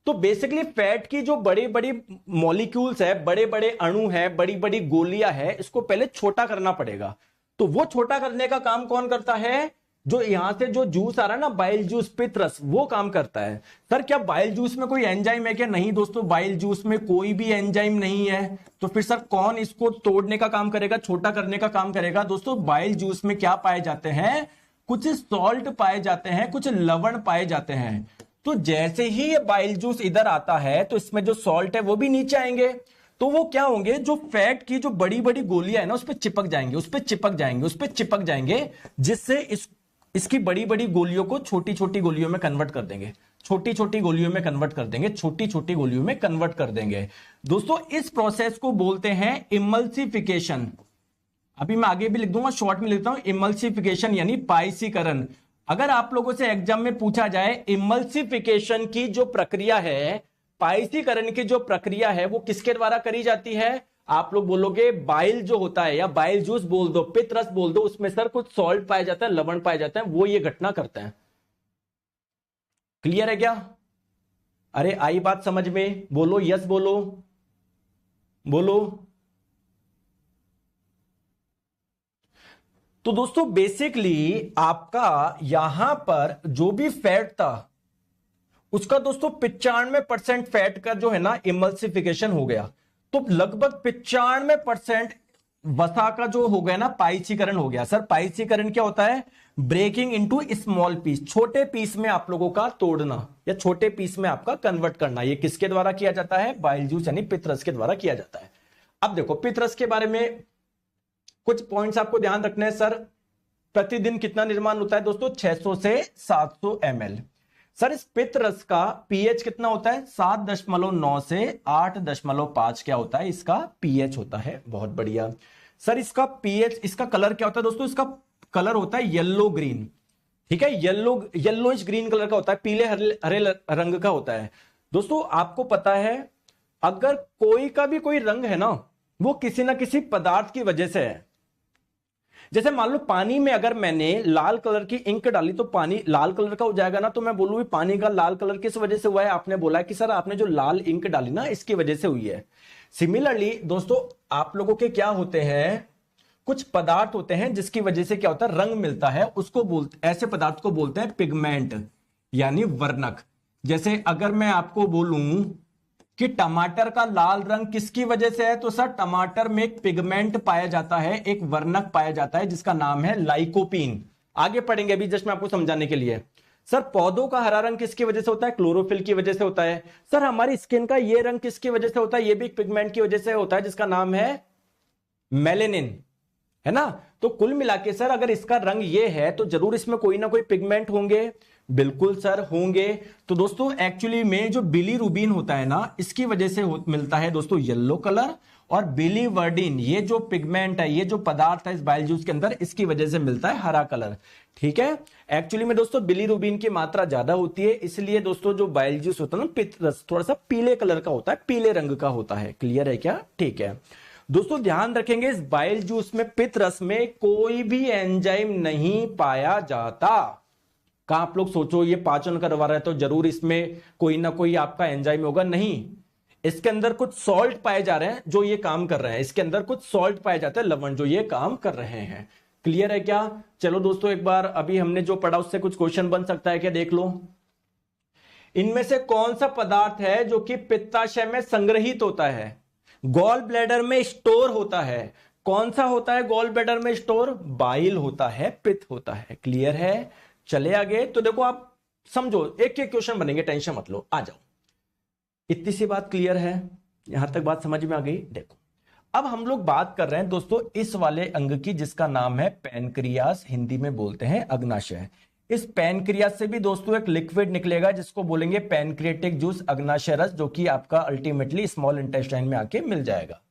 तो बेसिकली फैट की जो बड़ी बड़ी मॉलिक्यूल्स है, बड़े बड़े अणु है, बड़ी बड़ी गोलियां है, इसको पहले छोटा करना पड़ेगा। तो वो छोटा करने का काम कौन करता है, जो यहां से जो जूस आ रहा है ना, बाइल जूस, पित्त रस, वो काम करता है। सर क्या बाइल जूस में कोई एंजाइम है क्या, नहीं दोस्तों, बाइल जूस में कोई भी एंजाइम नहीं है। तो फिर सर कौन इसको तोड़ने का काम करेगा, छोटा करने का काम करेगा। दोस्तों बाइल जूस में क्या पाए जाते हैं, कुछ सॉल्ट पाए जाते हैं, कुछ लवण पाए जाते हैं। तो जैसे ही ये बाइल जूस इधर आता है तो इसमें जो सॉल्ट है वो भी नीचे आएंगे, तो वो क्या होंगे, जो फैट की जो बड़ी बड़ी गोलियां है ना, उस पर चिपक जाएंगे, उस पर चिपक जाएंगे, उस पर चिपक जाएंगे, जिससे इसकी बड़ी बड़ी गोलियों को छोटी छोटी गोलियों में कन्वर्ट कर देंगे, छोटी छोटी गोलियों में कन्वर्ट कर देंगे, छोटी छोटी गोलियों में कन्वर्ट कर देंगे। दोस्तों इस प्रोसेस को बोलते हैं इमल्सिफिकेशन। अभी मैं आगे भी लिख दूंगा, शॉर्ट में लिखता हूं, इमल्सिफिकेशन यानी पाइसीकरण। अगर आप लोगों से एग्जाम में पूछा जाए इमल्सिफिकेशन की जो प्रक्रिया है, पाइसीकरण की जो प्रक्रिया है, वो किसके द्वारा करी जाती है, आप लोग बोलोगे बाइल जो होता है, या बाइल जूस बोल दो, पित्त रस बोल दो, उसमें सर कुछ सॉल्ट पाए जाता है, लवण पाए जाते हैं, वो ये घटना करते हैं। क्लियर है क्या, अरे आई बात समझ में, बोलो यस, बोलो बोलो। तो दोस्तों बेसिकली आपका यहां पर जो भी फैट था उसका दोस्तों 95% फैट का जो है ना इमल्सिफिकेशन हो गया। तो लगभग 95% वसा का जो हो गया ना पाइसीकरण हो गया। सर पाइसीकरण क्या होता है, ब्रेकिंग इनटू स्मॉल पीस, छोटे पीस में आप लोगों का तोड़ना या छोटे पीस में आपका कन्वर्ट करना। ये किसके द्वारा किया जाता है, बाइल जूस यानी पित्त रस के द्वारा किया जाता है। अब देखो पित्त रस के बारे में कुछ पॉइंट्स आपको ध्यान रखने हैं। सर प्रतिदिन कितना निर्माण होता है दोस्तों, 600 से 700 ml। सर इस पित्त रस का पीएच कितना होता है, 7.9 से 8.5 क्या होता है, इसका पीएच होता है। बहुत बढ़िया। सर इसका पीएच, इसका कलर क्या होता है दोस्तों, इसका कलर होता है येलो ग्रीन, ठीक है, येलोइश ग्रीन कलर का होता है, पीले हरे रंग का होता है। दोस्तों आपको पता है अगर कोई का भी कोई रंग है ना, वो किसी ना किसी पदार्थ की वजह से है। जैसे मान लो पानी में अगर मैंने लाल कलर की इंक डाली तो पानी लाल कलर का हो जाएगा ना, तो मैं बोलूंगी पानी का लाल कलर किस वजह से हुआ है, आपने बोला कि सर आपने जो लाल इंक डाली ना इसकी वजह से हुई है। सिमिलरली दोस्तों आप लोगों के क्या होते हैं, कुछ पदार्थ होते हैं जिसकी वजह से क्या होता है, रंग मिलता है, उसको बोलते, ऐसे पदार्थ को बोलते हैं पिगमेंट यानी वर्णक। जैसे अगर मैं आपको बोलूं कि टमाटर का लाल रंग किसकी वजह से है, तो सर टमाटर में एक पिगमेंट पाया जाता है, एक वर्णक पाया जाता है जिसका नाम है लाइकोपीन। आगे पढ़ेंगे अभी जस्ट मैं आपको समझाने के लिए। सर पौधों का हरा रंग किसकी वजह से होता है, क्लोरोफिल की वजह से होता है। सर हमारी स्किन का ये रंग किसकी वजह से होता है, ये भी पिगमेंट की वजह से होता है जिसका नाम है मेलेनिन, है ना। तो कुल मिला के सर अगर इसका रंग ये है तो जरूर इसमें कोई ना कोई पिगमेंट होंगे, बिल्कुल सर होंगे। तो दोस्तों एक्चुअली में जो बिलीरुबिन होता है ना, इसकी वजह से मिलता है दोस्तों येलो कलर, और बिलीवर्डिन ये जो पिगमेंट है, ये जो पदार्थ है इस बाइल जूस के अंदर, इसकी वजह से मिलता है हरा कलर, ठीक है। एक्चुअली में दोस्तों बिलीरुबिन की मात्रा ज्यादा होती है, इसलिए दोस्तों जो बाइल जूस होता है ना पित्त रस, थोड़ा सा पीले कलर का होता है, पीले रंग का होता है। क्लियर है क्या, ठीक है। दोस्तों ध्यान रखेंगे इस बाइल जूस में, पित्त रस में कोई भी एंजाइम नहीं पाया जाता। का आप लोग सोचो ये पाचन करवा रहा है तो जरूर इसमें कोई ना कोई आपका एंजाइम होगा, नहीं। इसके अंदर कुछ सॉल्ट पाए जा रहे हैं जो ये काम कर रहे हैं, इसके अंदर कुछ सॉल्ट पाए जाते हैं, लवण, जो ये काम कर रहे हैं। क्लियर है क्या। चलो दोस्तों एक बार अभी हमने जो पढ़ा उससे कुछ क्वेश्चन बन सकता है क्या, देख लो। इनमें से कौन सा पदार्थ है जो कि पित्ताशय में संग्रहित होता है, गॉल ब्लैडर में स्टोर होता है। कौन सा होता है गॉल ब्लैडर में स्टोर, बाइल होता है, पित्त होता है। क्लियर है। चले आगे। तो देखो आप समझो, एक एक क्वेश्चन बनेंगे, टेंशन मत लो, आ जाओ। इतनी सी बात क्लियर है, यहां तक बात समझ में आ गई। देखो अब हम लोग बात कर रहे हैं दोस्तों इस वाले अंग की जिसका नाम है पैनक्रियास, हिंदी में बोलते हैं अग्नाशय। इस पैनक्रियास से भी दोस्तों एक लिक्विड निकलेगा जिसको बोलेंगे पैनक्रियाटिक जूस, अग्नाशय रस, जो कि आपका अल्टीमेटली स्मॉल इंटेस्टाइन में आके मिल जाएगा।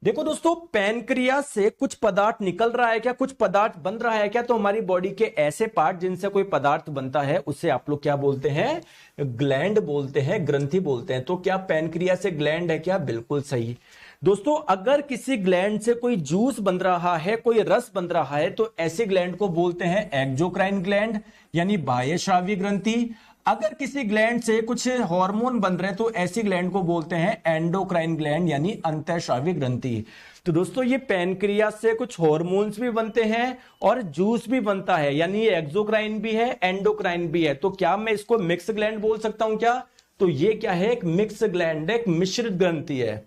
देखो दोस्तों पैनक्रियास से कुछ पदार्थ निकल रहा है क्या, कुछ पदार्थ बन रहा है क्या, तो हमारी बॉडी के ऐसे पार्ट जिनसे कोई पदार्थ बनता है उससे आप लोग क्या बोलते हैं, ग्लैंड बोलते हैं, ग्रंथि बोलते हैं। तो क्या पैनक्रियास से ग्लैंड है क्या, बिल्कुल सही। दोस्तों अगर किसी ग्लैंड से कोई जूस बन रहा है, कोई रस बन रहा है, तो ऐसे ग्लैंड को बोलते हैं एक्सोक्राइन ग्लैंड यानी बाह्यस्रावी ग्रंथि। अगर किसी ग्लैंड से कुछ हार्मोन बन रहे हैं तो ऐसी ग्लैंड को बोलते हैं एंडोक्राइन ग्लैंड यानी अंतःस्रावी ग्रंथि। तो दोस्तों ये पैनक्रियास से कुछ हार्मोन्स भी बनते हैं और जूस भी बनता है, यानी ये एक्सोक्राइन भी है, एंडोक्राइन भी है। तो क्या मैं इसको मिक्स ग्लैंड बोल सकता हूं क्या, तो ये क्या है, एक मिक्स ग्लैंड, एक मिश्रित ग्रंथि है।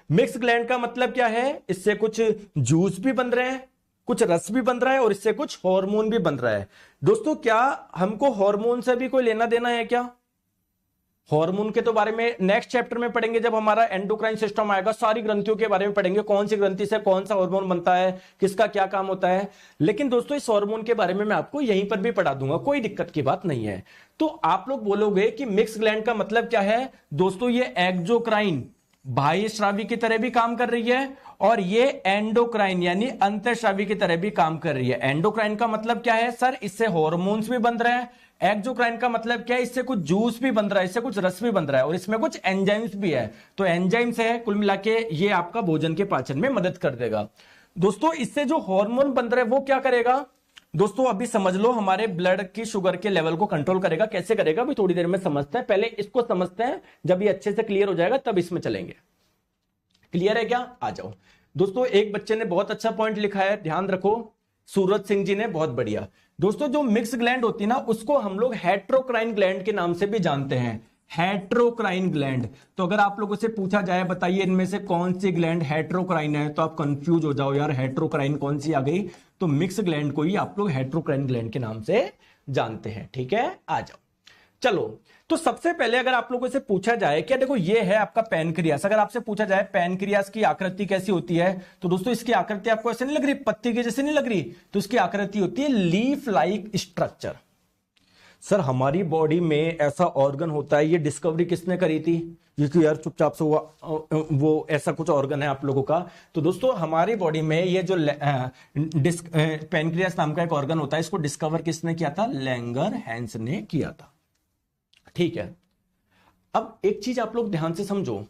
मिक्स ग्लैंड का मतलब क्या है, इससे कुछ जूस भी बन रहे हैं, कुछ रस भी बन रहा है और इससे कुछ हार्मोन भी बन रहा है। दोस्तों क्या हमको हार्मोन से भी कोई लेना देना है क्या, हार्मोन के तो बारे में नेक्स्ट चैप्टर में पढ़ेंगे, जब हमारा एंडोक्राइन सिस्टम आएगा सारी ग्रंथियों के बारे में पढ़ेंगे, कौन सी ग्रंथि से कौन सा हार्मोन बनता है, किसका क्या काम होता है। लेकिन दोस्तों इस हार्मोन के बारे में मैं आपको यहीं पर भी पढ़ा दूंगा, कोई दिक्कत की बात नहीं है। तो आप लोग बोलोगे कि मिक्स ग्लैंड का मतलब क्या है, दोस्तों ये एक्सोक्राइन बाह्यस्रावी की तरह भी काम कर रही है और ये एंडोक्राइन यानी अंतःस्रावी की तरह भी काम कर रही है। एंडोक्राइन का मतलब क्या है सर, इससे हार्मोन्स भी बन रहे हैं। एक्सोक्राइन का मतलब क्या है, इससे कुछ जूस भी बन रहा है, इससे कुछ रस भी बन रहा है और इसमें कुछ एंजाइम्स भी है। तो एंजाइम्स है, कुल मिला के ये आपका भोजन के पाचन में मदद कर देगा। दोस्तों इससे जो हार्मोन बन रहा है वो क्या करेगा, दोस्तों अभी समझ लो, हमारे ब्लड की शुगर के लेवल को कंट्रोल करेगा। कैसे करेगा अभी थोड़ी देर में समझते हैं, पहले इसको समझते हैं, जब ये अच्छे से क्लियर हो जाएगा तब इसमें चलेंगे। क्लियर है क्या, आ जाओ। दोस्तों एक बच्चे ने बहुत अच्छा पॉइंट लिखा है, ध्यान रखो, सूरज सिंह जी ने, बहुत बढ़िया। दोस्तों जो मिक्स ग्लैंड होती है ना उसको हम लोग हेट्रोक्राइन ग्लैंड के नाम से भी जानते हैं, हेट्रोक्राइन ग्लैंड। तो अगर आप लोगों से पूछा जाए बताइए इनमें से कौन सी ग्लैंड हेट्रोक्राइन है, तो आप कंफ्यूज हो जाओ यार हेट्रोक्राइन कौन सी आ गई। तो मिक्स ग्लैंड को ही आप लोग हेट्रोक्राइन ग्लैंड के नाम से जानते हैं, ठीक है, आ जाओ। चलो तो सबसे पहले अगर आप लोगों से पूछा जाए क्या, देखो ये है आपका पैनक्रियास, अगर आपसे पूछा जाए पैनक्रियास की आकृति कैसी होती है, तो दोस्तों इसकी आकृति आपको ऐसे नहीं लग रही, पत्ती के जैसे नहीं लग रही, तो इसकी आकृति होती है लीफ लाइक स्ट्रक्चर। सर हमारी बॉडी में ऐसा ऑर्गन होता है, ये डिस्कवरी किसने करी थी, जिसकी यार चुपचाप से वो ऐसा कुछ ऑर्गन है आप लोगों का। तो दोस्तों हमारी बॉडी में ये जो पैनक्रियास नाम का एक ऑर्गन होता है, इसको डिस्कवर किसने किया था, लैंगरहैंस ने किया था, ठीक है। अब एक चीज आप लोग ध्यान से समझो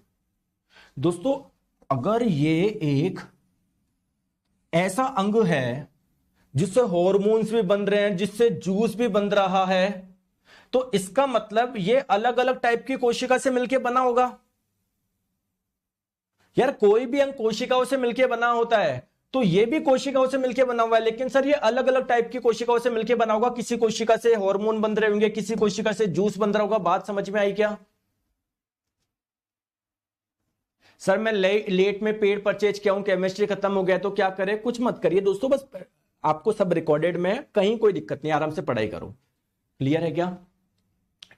दोस्तों, अगर ये एक ऐसा अंग है जिससे हार्मोन्स भी बन रहे हैं, जिससे जूस भी बन रहा है, तो इसका मतलब ये अलग अलग टाइप की कोशिका से मिलकर बना होगा। यार कोई भी अंग कोशिकाओं से मिलकर बना होता है, तो ये भी कोशिकाओं से मिलकर बना हुआ है, लेकिन सर ये अलग अलग टाइप की कोशिकाओं से मिलकर बना होगा। किसी कोशिका से हार्मोन बन रहे होंगे, किसी कोशिका से जूस बन रहा होगा। बात समझ में आई क्या? सर मैं लेट में पेड परचेज किया हूं, केमिस्ट्री खत्म हो गया, तो क्या करें? कुछ मत करिए दोस्तों, बस आपको सब रिकॉर्डेड में, कहीं कोई दिक्कत नहीं, आराम से पढ़ाई करो। क्लियर है क्या?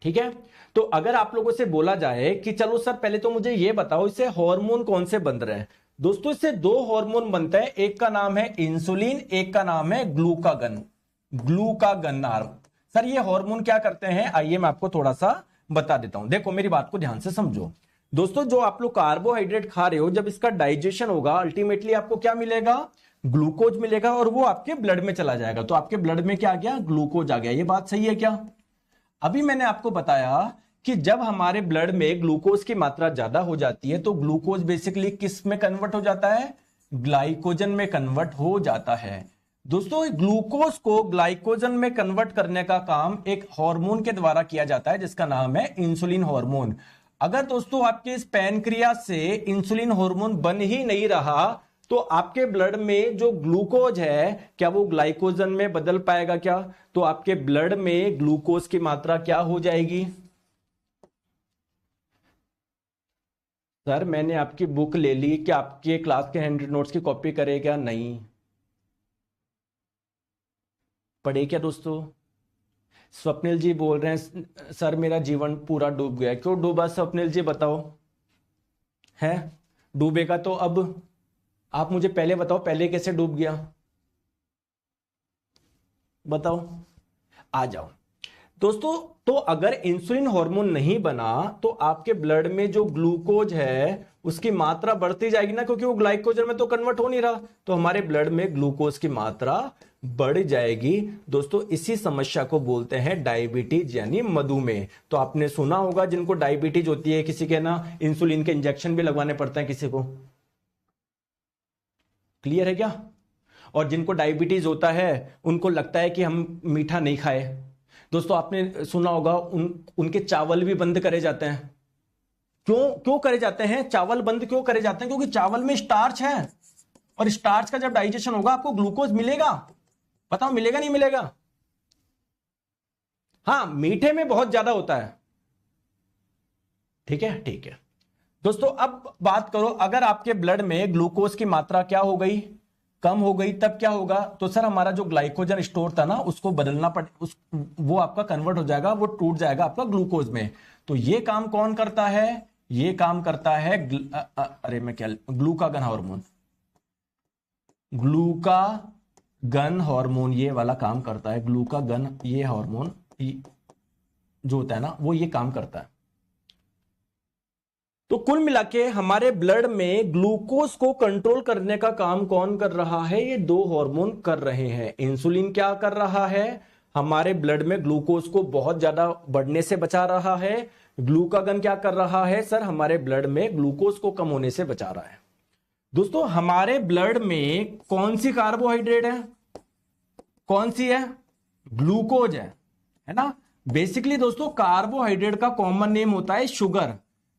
ठीक है। तो अगर आप लोगों से बोला जाए कि चलो सर पहले तो मुझे यह बताओ इससे हार्मोन कौन से बन रहे हैं, दोस्तों इससे दो हार्मोन बनते हैं, एक का नाम है इंसुलिन, एक का नाम है ग्लूकागन। Glucagon hormone. सर ये हार्मोन क्या करते हैं, आइए मैं आपको थोड़ा सा बता देता हूं। देखो मेरी बात को ध्यान से समझो दोस्तों, जो आप लोग कार्बोहाइड्रेट खा रहे हो, जब इसका डाइजेशन होगा अल्टीमेटली आपको क्या मिलेगा, ग्लूकोज मिलेगा, और वो आपके ब्लड में चला जाएगा। तो आपके ब्लड में क्या आ गया, ग्लूकोज आ गया। ये बात सही है क्या? अभी मैंने आपको बताया कि जब हमारे ब्लड में ग्लूकोज की मात्रा ज्यादा हो जाती है तो ग्लूकोज बेसिकली किस में कन्वर्ट हो जाता है, ग्लाइकोजन में कन्वर्ट हो जाता है। दोस्तों ग्लूकोज को ग्लाइकोजन में कन्वर्ट करने का काम एक हार्मोन के द्वारा किया जाता है जिसका नाम है इंसुलिन हार्मोन। अगर दोस्तों आपके इस पैनक्रियास से इंसुलिन हार्मोन बन ही नहीं रहा तो आपके ब्लड में जो ग्लूकोज है क्या वो ग्लाइकोजन में बदल पाएगा क्या? तो आपके ब्लड में ग्लूकोज की मात्रा क्या हो जाएगी? सर मैंने आपकी बुक ले ली, क्या आपके क्लास के 100 नोट्स की कॉपी करे क्या? नहीं पढ़े क्या दोस्तों? स्वप्निल जी बोल रहे हैं सर मेरा जीवन पूरा डूब गया। क्यों डूबा स्वप्निल जी बताओ? है डूबेगा तो अब आप मुझे पहले बताओ, पहले कैसे डूब गया बताओ, आ जाओ दोस्तों। तो अगर इंसुलिन हार्मोन नहीं बना तो आपके ब्लड में जो ग्लूकोज है उसकी मात्रा बढ़ती जाएगी ना, क्योंकि वो ग्लाइकोजन में तो कन्वर्ट हो नहीं रहा, तो हमारे ब्लड में ग्लूकोज की मात्रा बढ़ जाएगी। दोस्तों इसी समस्या को बोलते हैं डायबिटीज यानी मधुमेह। तो आपने सुना होगा जिनको डायबिटीज होती है, किसी के ना इंसुलिन के इंजेक्शन भी लगवाने पड़ते हैं किसी को। क्लियर है क्या? और जिनको डायबिटीज होता है उनको लगता है कि हम मीठा नहीं खाए। दोस्तों आपने सुना होगा उनके चावल भी बंद करे जाते हैं। क्यों करे जाते हैं? चावल बंद क्यों करे जाते हैं? क्योंकि चावल में स्टार्च है, और स्टार्च का जब डाइजेशन होगा आपको ग्लूकोज मिलेगा। बताओ मिलेगा नहीं मिलेगा? हाँ मीठे में बहुत ज्यादा होता है। ठीक है ठीक है दोस्तों, अब बात करो अगर आपके ब्लड में ग्लूकोज की मात्रा क्या हो गई, कम हो गई, तब क्या होगा? तो सर हमारा जो ग्लाइकोजन स्टोर था ना उसको बदलना वो आपका कन्वर्ट हो जाएगा, वो टूट जाएगा आपका ग्लूकोज में। तो ये काम कौन करता है? ये काम करता है ग्लूकागन हार्मोन। ग्लूकागन हार्मोन ये वाला काम करता है। ग्लूकागन ये हार्मोन जो होता है ना वो ये काम करता है। तो कुल मिला के हमारे ब्लड में ग्लूकोज को कंट्रोल करने का काम कौन कर रहा है? ये दो हार्मोन कर रहे हैं। इंसुलिन क्या कर रहा है? हमारे ब्लड में ग्लूकोज को बहुत ज्यादा बढ़ने से बचा रहा है। ग्लूकागन क्या कर रहा है? सर हमारे ब्लड में ग्लूकोज को कम होने से बचा रहा है। दोस्तों हमारे ब्लड में कौन सी कार्बोहाइड्रेट है? कौन सी है? ग्लूकोज है ना। बेसिकली दोस्तों कार्बोहाइड्रेट का कॉमन नेम होता है शुगर।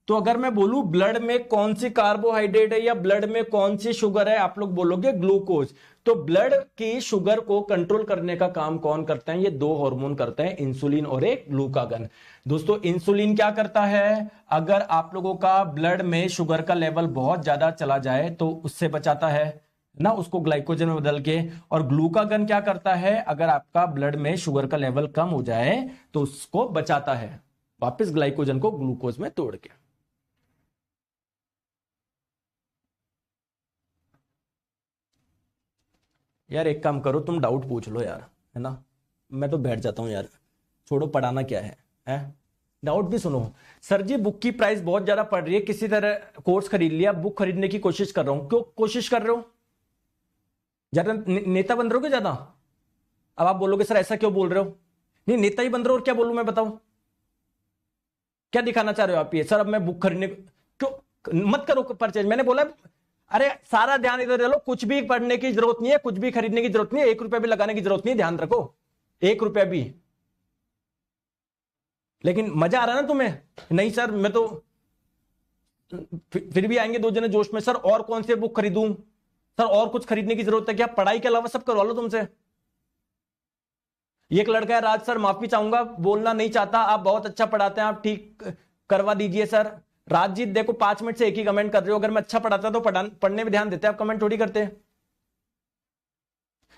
तो अगर मैं बोलूं ब्लड में कौन सी कार्बोहाइड्रेट है या ब्लड में कौन सी शुगर है, आप लोग बोलोगे ग्लूकोज। तो ब्लड की शुगर को कंट्रोल करने का काम कौन करता है? ये दो हार्मोन करते हैं, इंसुलिन और एक ग्लूकागन। दोस्तों इंसुलिन क्या करता है? अगर आप लोगों का ब्लड में शुगर का लेवल बहुत ज्यादा चला जाए तो उससे बचाता है ना, उसको ग्लाइकोजन में बदल के। और ग्लूकागन क्या करता है? अगर आपका ब्लड में शुगर का लेवल कम हो जाए तो उसको बचाता है वापस ग्लाइकोजन को ग्लूकोज में तोड़ के। यार एक काम करो, तुम डाउट पूछ लो यार, है ना। मैं तो बैठ जाता हूं यार, छोड़ो पढ़ाना क्या है? डाउट भी सुनो। सर जी बुक की प्राइस बहुत ज्यादा पड़ रही है, किसी तरह कोर्स खरीद लिया, बुक खरीदने की कोशिश कर रहा हूं। क्यों कोशिश कर रहे हो? ज्यादा नेता बन रहे हो क्या ज्यादा? अब आप बोलोगे सर ऐसा क्यों बोल रहे हो? नहीं नेता ही बन रहे हो, और क्या बोलूं मैं बताओ? क्या दिखाना चाह रहे हो आप? ये सर अब मैं बुक खरीदने क्यों मत करो परचेज। मैंने बोला अरे सारा ध्यान इधर ले लो, कुछ भी पढ़ने की जरूरत नहीं है, कुछ भी खरीदने की जरूरत नहीं है, 1 रुपया भी लगाने की जरूरत नहीं है, ध्यान रखो 1 रुपया भी। लेकिन मजा आ रहा है ना तुम्हें? नहीं सर मैं तो फिर भी आएंगे 2 जने जोश में, सर और कौन से बुक खरीदूं, सर और कुछ खरीदने की जरूरत है क्या? पढ़ाई के अलावा सब करवा लो तुमसे। एक लड़का है राज, सर माफी चाहूंगा बोलना नहीं चाहता, आप बहुत अच्छा पढ़ाते हैं, आप ठीक करवा दीजिए सर। राजजीत देखो 5 मिनट से एक ही कमेंट कर रहे हो, अगर मैं अच्छा पढ़ाता तो पढ़ने में ध्यान देते, आप कमेंट थोड़ी करते।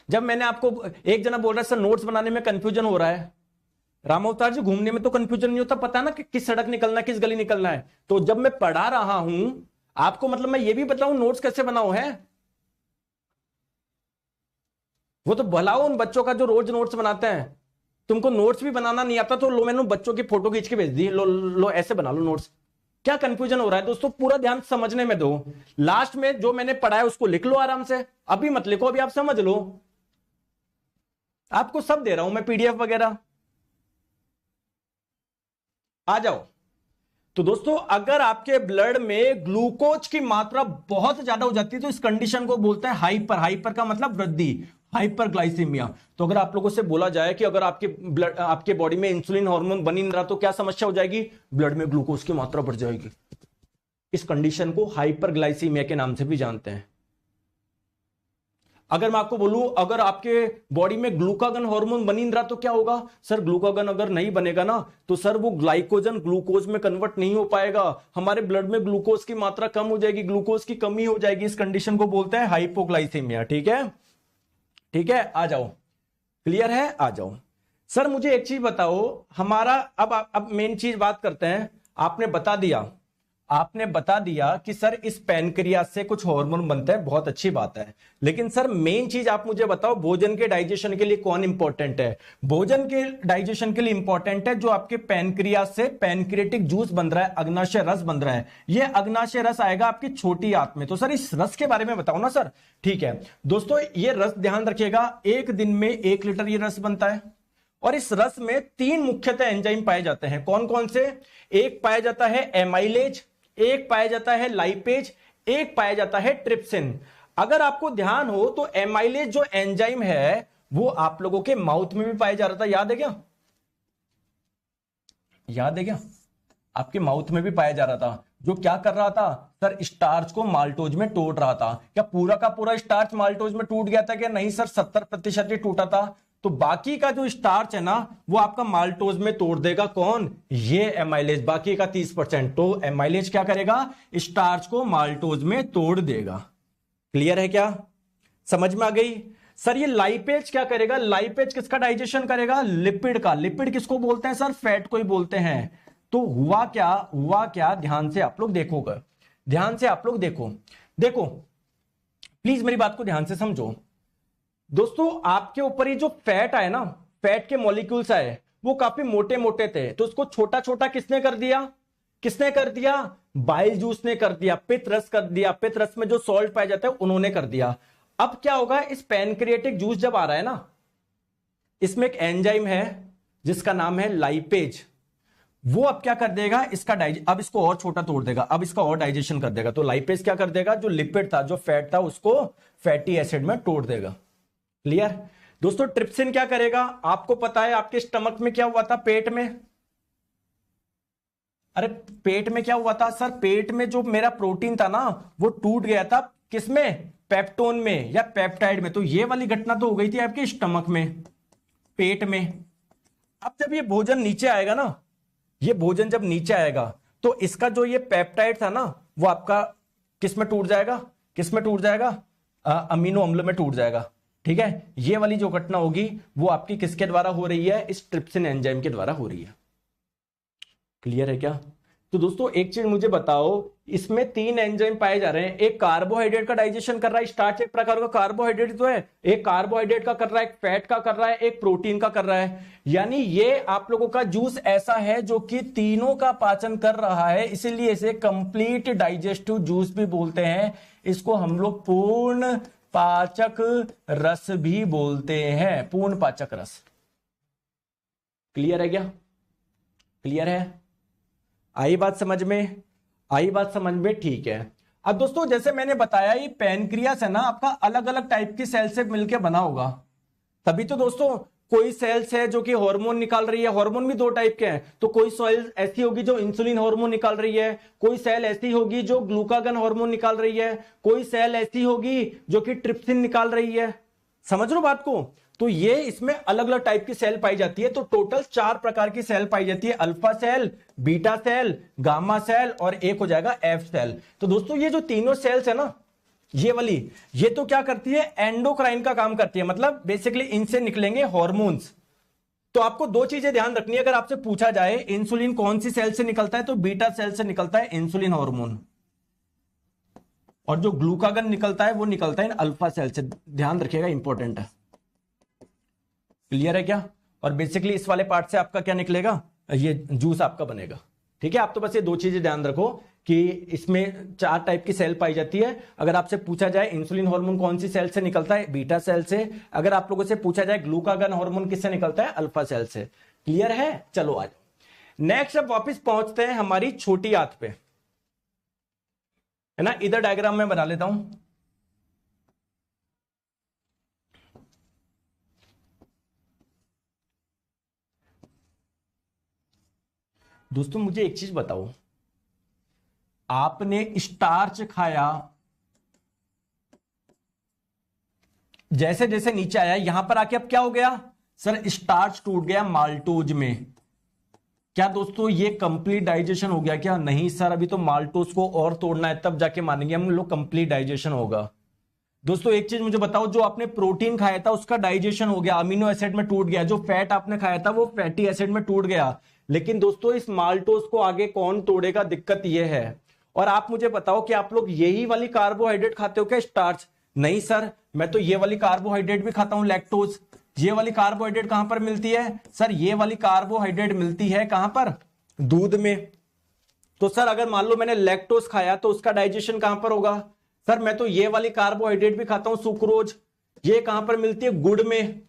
जब मैंने आपको एक जना बोल रहा है सर नोट्स बनाने में कंफ्यूजन हो रहा है, राम अवतार जी घूमने में तो कंफ्यूजन नहीं होता, पता ना कि किस सड़क निकलना किस गली निकलना है। तो जब मैं पढ़ा रहा हूं आपको, मतलब मैं ये भी बताऊं नोट्स कैसे बनाओ है, वो तो भलाओ उन बच्चों का जो रोज नोट्स बनाते हैं। तुमको नोट्स भी बनाना नहीं आता तो लो मैंने बच्चों की फोटो खींच के भेज दी, लो ऐसे बना लो नोट्स। क्या कंफ्यूजन हो रहा है दोस्तों? पूरा ध्यान समझने में दो, लास्ट में जो मैंने पढ़ा है उसको लिख लो आराम से, अभी मत लिखो, अभी आप समझ लो। आपको सब दे रहा हूं मैं पीडीएफ वगैरह, आ जाओ। तो दोस्तों अगर आपके ब्लड में ग्लूकोज की मात्रा बहुत ज्यादा हो जाती है तो इस कंडीशन को बोलते हैं हाइपर। हाइपर का मतलब वृद्धि, हाइपरग्लाइसीमिया। तो अगर आप लोगों से बोला जाए कि अगर आपके बॉडी में इंसुलिन हार्मोन बनी नहीं रहा तो क्या समस्या हो जाएगी? ब्लड में ग्लूकोज की मात्रा बढ़ जाएगी। इस कंडीशन को हाइपरग्लाइसीमिया के नाम से भी जानते हैं। अगर मैं आपको बोलूं अगर आपके बॉडी में ग्लूकागन हार्मोन बनी नहीं रहा तो क्या होगा? सर ग्लूकागन अगर नहीं बनेगा ना तो सर वो ग्लाइकोजन ग्लूकोज में कन्वर्ट नहीं हो पाएगा, हमारे ब्लड में ग्लूकोज की मात्रा कम हो जाएगी, ग्लूकोज की कमी हो जाएगी। इस कंडीशन को बोलते हैं हाइपोग्लाइसीमिया। ठीक है ठीक है, आ जाओ, क्लियर है? आ जाओ। सर मुझे एक चीज बताओ, हमारा अब मेन चीज बात करते हैं। आपने बता दिया कि सर इस पैनक्रियास से कुछ हार्मोन बनते हैं, बहुत अच्छी बात है। लेकिन सर मेन चीज आप मुझे बताओ, भोजन के डाइजेशन के लिए कौन इंपॉर्टेंट है? भोजन के डाइजेशन के लिए इंपॉर्टेंट है जो आपके पैनक्रियास से पैनक्रियाटिक जूस बन रहा है, अग्नाशय रस बन रहा है। ये अग्नाशय रस आएगा आपकी छोटी आंत में। तो सर इस रस के बारे में बताओ ना सर। ठीक है दोस्तों, ये रस ध्यान रखिएगा, एक दिन में 1 लीटर ये रस बनता है। और इस रस में 3 मुख्यतः एंजाइम पाए जाते हैं। कौन कौन से? एक पाया जाता है एमाइलेज, एक पाया जाता है लाइपेज, एक पाया जाता है ट्रिप्सिन। अगर आपको ध्यान हो तो एमाइलेज जो एंजाइम है वो आप लोगों के माउथ में भी पाया जा रहा था, याद है क्या? याद है क्या? आपके माउथ में भी पाया जा रहा था। जो क्या कर रहा था सर, स्टार्च को माल्टोज में तोड़ रहा था। क्या पूरा का पूरा स्टार्च माल्टोज में टूट गया था? क्या नहीं सर, 70% ही टूटा था। तो बाकी का जो स्टार्च है ना वो आपका माल्टोज में तोड़ देगा। कौन? ये एमाइलेज। बाकी का 30%। तो एमाइलेज क्या करेगा? स्टार्च को माल्टोज में तोड़ देगा। क्लियर है क्या? समझ में आ गई? सर ये लाइपेज क्या करेगा? लाइपेज किसका डाइजेशन करेगा? लिपिड का। लिपिड किसको बोलते हैं सर? फैट को ही बोलते हैं। तो हुआ क्या ध्यान से आप लोग देखोगे, ध्यान से आप लोग देखो प्लीज मेरी बात को ध्यान से समझो। दोस्तों आपके ऊपर ही जो फैट आए ना, फैट के मॉलिक्यूल्स आए वो काफी मोटे मोटे थे। तो उसको छोटा छोटा किसने कर दिया? बाइल जूस ने कर दिया, पित्त रस कर दिया। पित्त रस में जो सॉल्ट पाया जाता है उन्होंने कर दिया। अब क्या होगा, इस पैनक्रियाटिक जूस जब आ रहा है ना, इसमें एक एंजाइम है जिसका नाम है लाइपेज। वो अब क्या कर देगा, अब इसको और छोटा तोड़ देगा, अब इसका और डाइजेशन कर देगा। तो लाइपेज क्या कर देगा, जो लिपिड था, जो फैट था, उसको फैटी एसिड में तोड़ देगा। क्लियर दोस्तों? ट्रिप्सिन क्या करेगा? आपको पता है आपके स्टमक में क्या हुआ था? पेट में, अरे पेट में क्या हुआ था सर? पेट में जो मेरा प्रोटीन था ना वो टूट गया था। किसमें? पेप्टोन में या पेप्टाइड में। तो ये वाली घटना तो हो गई थी आपके स्टमक में, पेट में। अब जब ये भोजन नीचे आएगा ना, ये भोजन जब नीचे आएगा तो इसका जो ये पेप्टाइड था ना वो आपका किस में टूट जाएगा? अमीनो अम्ल में टूट जाएगा। ठीक है, ये वाली जो घटना होगी वो आपकी किसके द्वारा हो रही है? इस ट्रिप्सिन एंजाइम के द्वारा हो रही है। क्लियर है क्या? तो दोस्तों एक चीज मुझे बताओ, इसमें 3 एंजाइम पाए जा रहे हैं। एक कार्बोहाइड्रेट का डाइजेशन कर रहा है, स्टार्च एक प्रकार का कार्बोहाइड्रेट तो है, एक कार्बोहाइड्रेट का कर रहा है, एक फैट का कर रहा है, एक प्रोटीन का कर रहा है। यानी ये आप लोगों का जूस ऐसा है जो कि तीनों का पाचन कर रहा है, इसीलिए इसे कंप्लीट डाइजेस्टिव जूस भी बोलते हैं। इसको हम लोग पूर्ण पाचक रस भी बोलते हैं, पूर्ण पाचक रस। क्लियर है क्या? क्लियर है? आई बात समझ में? ठीक है। अब दोस्तों जैसे मैंने बताया ये पैनक्रियास है ना आपका अलग अलग टाइप की सेल से मिलकर बना होगा। तभी तो दोस्तों कोई सेल्स है जो कि हार्मोन निकाल रही है। हार्मोन भी 2 टाइप के हैं। तो कोई सेल ऐसी होगी जो इंसुलिन हार्मोन निकाल रही है, कोई सेल ऐसी होगी जो ग्लूकागन हार्मोन निकाल रही है, कोई सेल ऐसी होगी जो कि ट्रिप्सिन निकाल रही है। समझ लो बात को? तो ये इसमें अलग अलग टाइप की सेल पाई जाती है। तो टोटल 4 प्रकार की सेल पाई जाती है, alpha cell, beta cell, gamma cell और एक हो जाएगा एफ सेल। तो दोस्तों ये जो तीनों सेल्स है ना, ये वाली, ये तो क्या करती है? एंडोक्राइन का काम करती है। मतलब बेसिकली इनसे निकलेंगे हार्मोन्स। तो आपको 2 चीजें ध्यान रखनी है। अगर आपसे पूछा जाए इंसुलिन कौन सी सेल से निकलता है, तो बीटा सेल से निकलता है इंसुलिन हार्मोन, और जो ग्लूकागन निकलता है वो निकलता है अल्फा सेल से। ध्यान रखिएगा, इंपॉर्टेंट है। क्लियर है क्या? और बेसिकली इस वाले पार्ट से आपका क्या निकलेगा? ये जूस आपका बनेगा। ठीक है, आप तो बस ये 2 चीजें ध्यान रखो कि इसमें 4 टाइप की सेल पाई जाती है। अगर आपसे पूछा जाए इंसुलिन हार्मोन कौन सी सेल से निकलता है, बीटा सेल से। अगर आप लोगों से पूछा जाए ग्लूकागन हार्मोन किससे निकलता है, अल्फा सेल से। क्लियर है? चलो आज नेक्स्ट अब वापस पहुंचते हैं हमारी छोटी आंत पे, है ना। इधर डायग्राम में बना लेता हूं। दोस्तों मुझे एक चीज बताओ, आपने स्टार्च खाया, जैसे जैसे नीचे आया यहां पर आके अब क्या हो गया सर, स्टार्च टूट गया माल्टोज में। क्या दोस्तों ये कंप्लीट डाइजेशन हो गया क्या? नहीं सर, अभी तो माल्टोज को और तोड़ना है, तब जाके मानेंगे हम लोग कंप्लीट डाइजेशन होगा। दोस्तों एक चीज मुझे बताओ, जो आपने प्रोटीन खाया था उसका डाइजेशन हो गया, अमीनो एसिड में टूट गया, जो फैट आपने खाया था वो फैटी एसिड में टूट गया, लेकिन दोस्तों इस माल्टोज को आगे कौन तोड़ेगा, दिक्कत यह है। और आप मुझे बताओ कि आप लोग यही वाली कार्बोहाइड्रेट खाते हो क्या, स्टार्च? नहीं सर, मैं तो ये वाली कार्बोहाइड्रेट भी खाता हूं, लैक्टोज। ये वाली कार्बोहाइड्रेट कहां पर मिलती है सर? ये वाली कार्बोहाइड्रेट मिलती है कहां पर? दूध में। तो सर अगर मान लो मैंने लैक्टोज खाया तो उसका डाइजेशन कहां पर होगा? सर मैं तो ये वाली कार्बोहाइड्रेट भी खाता हूं, सुक्रोज। ये कहां पर मिलती है? गुड़ में।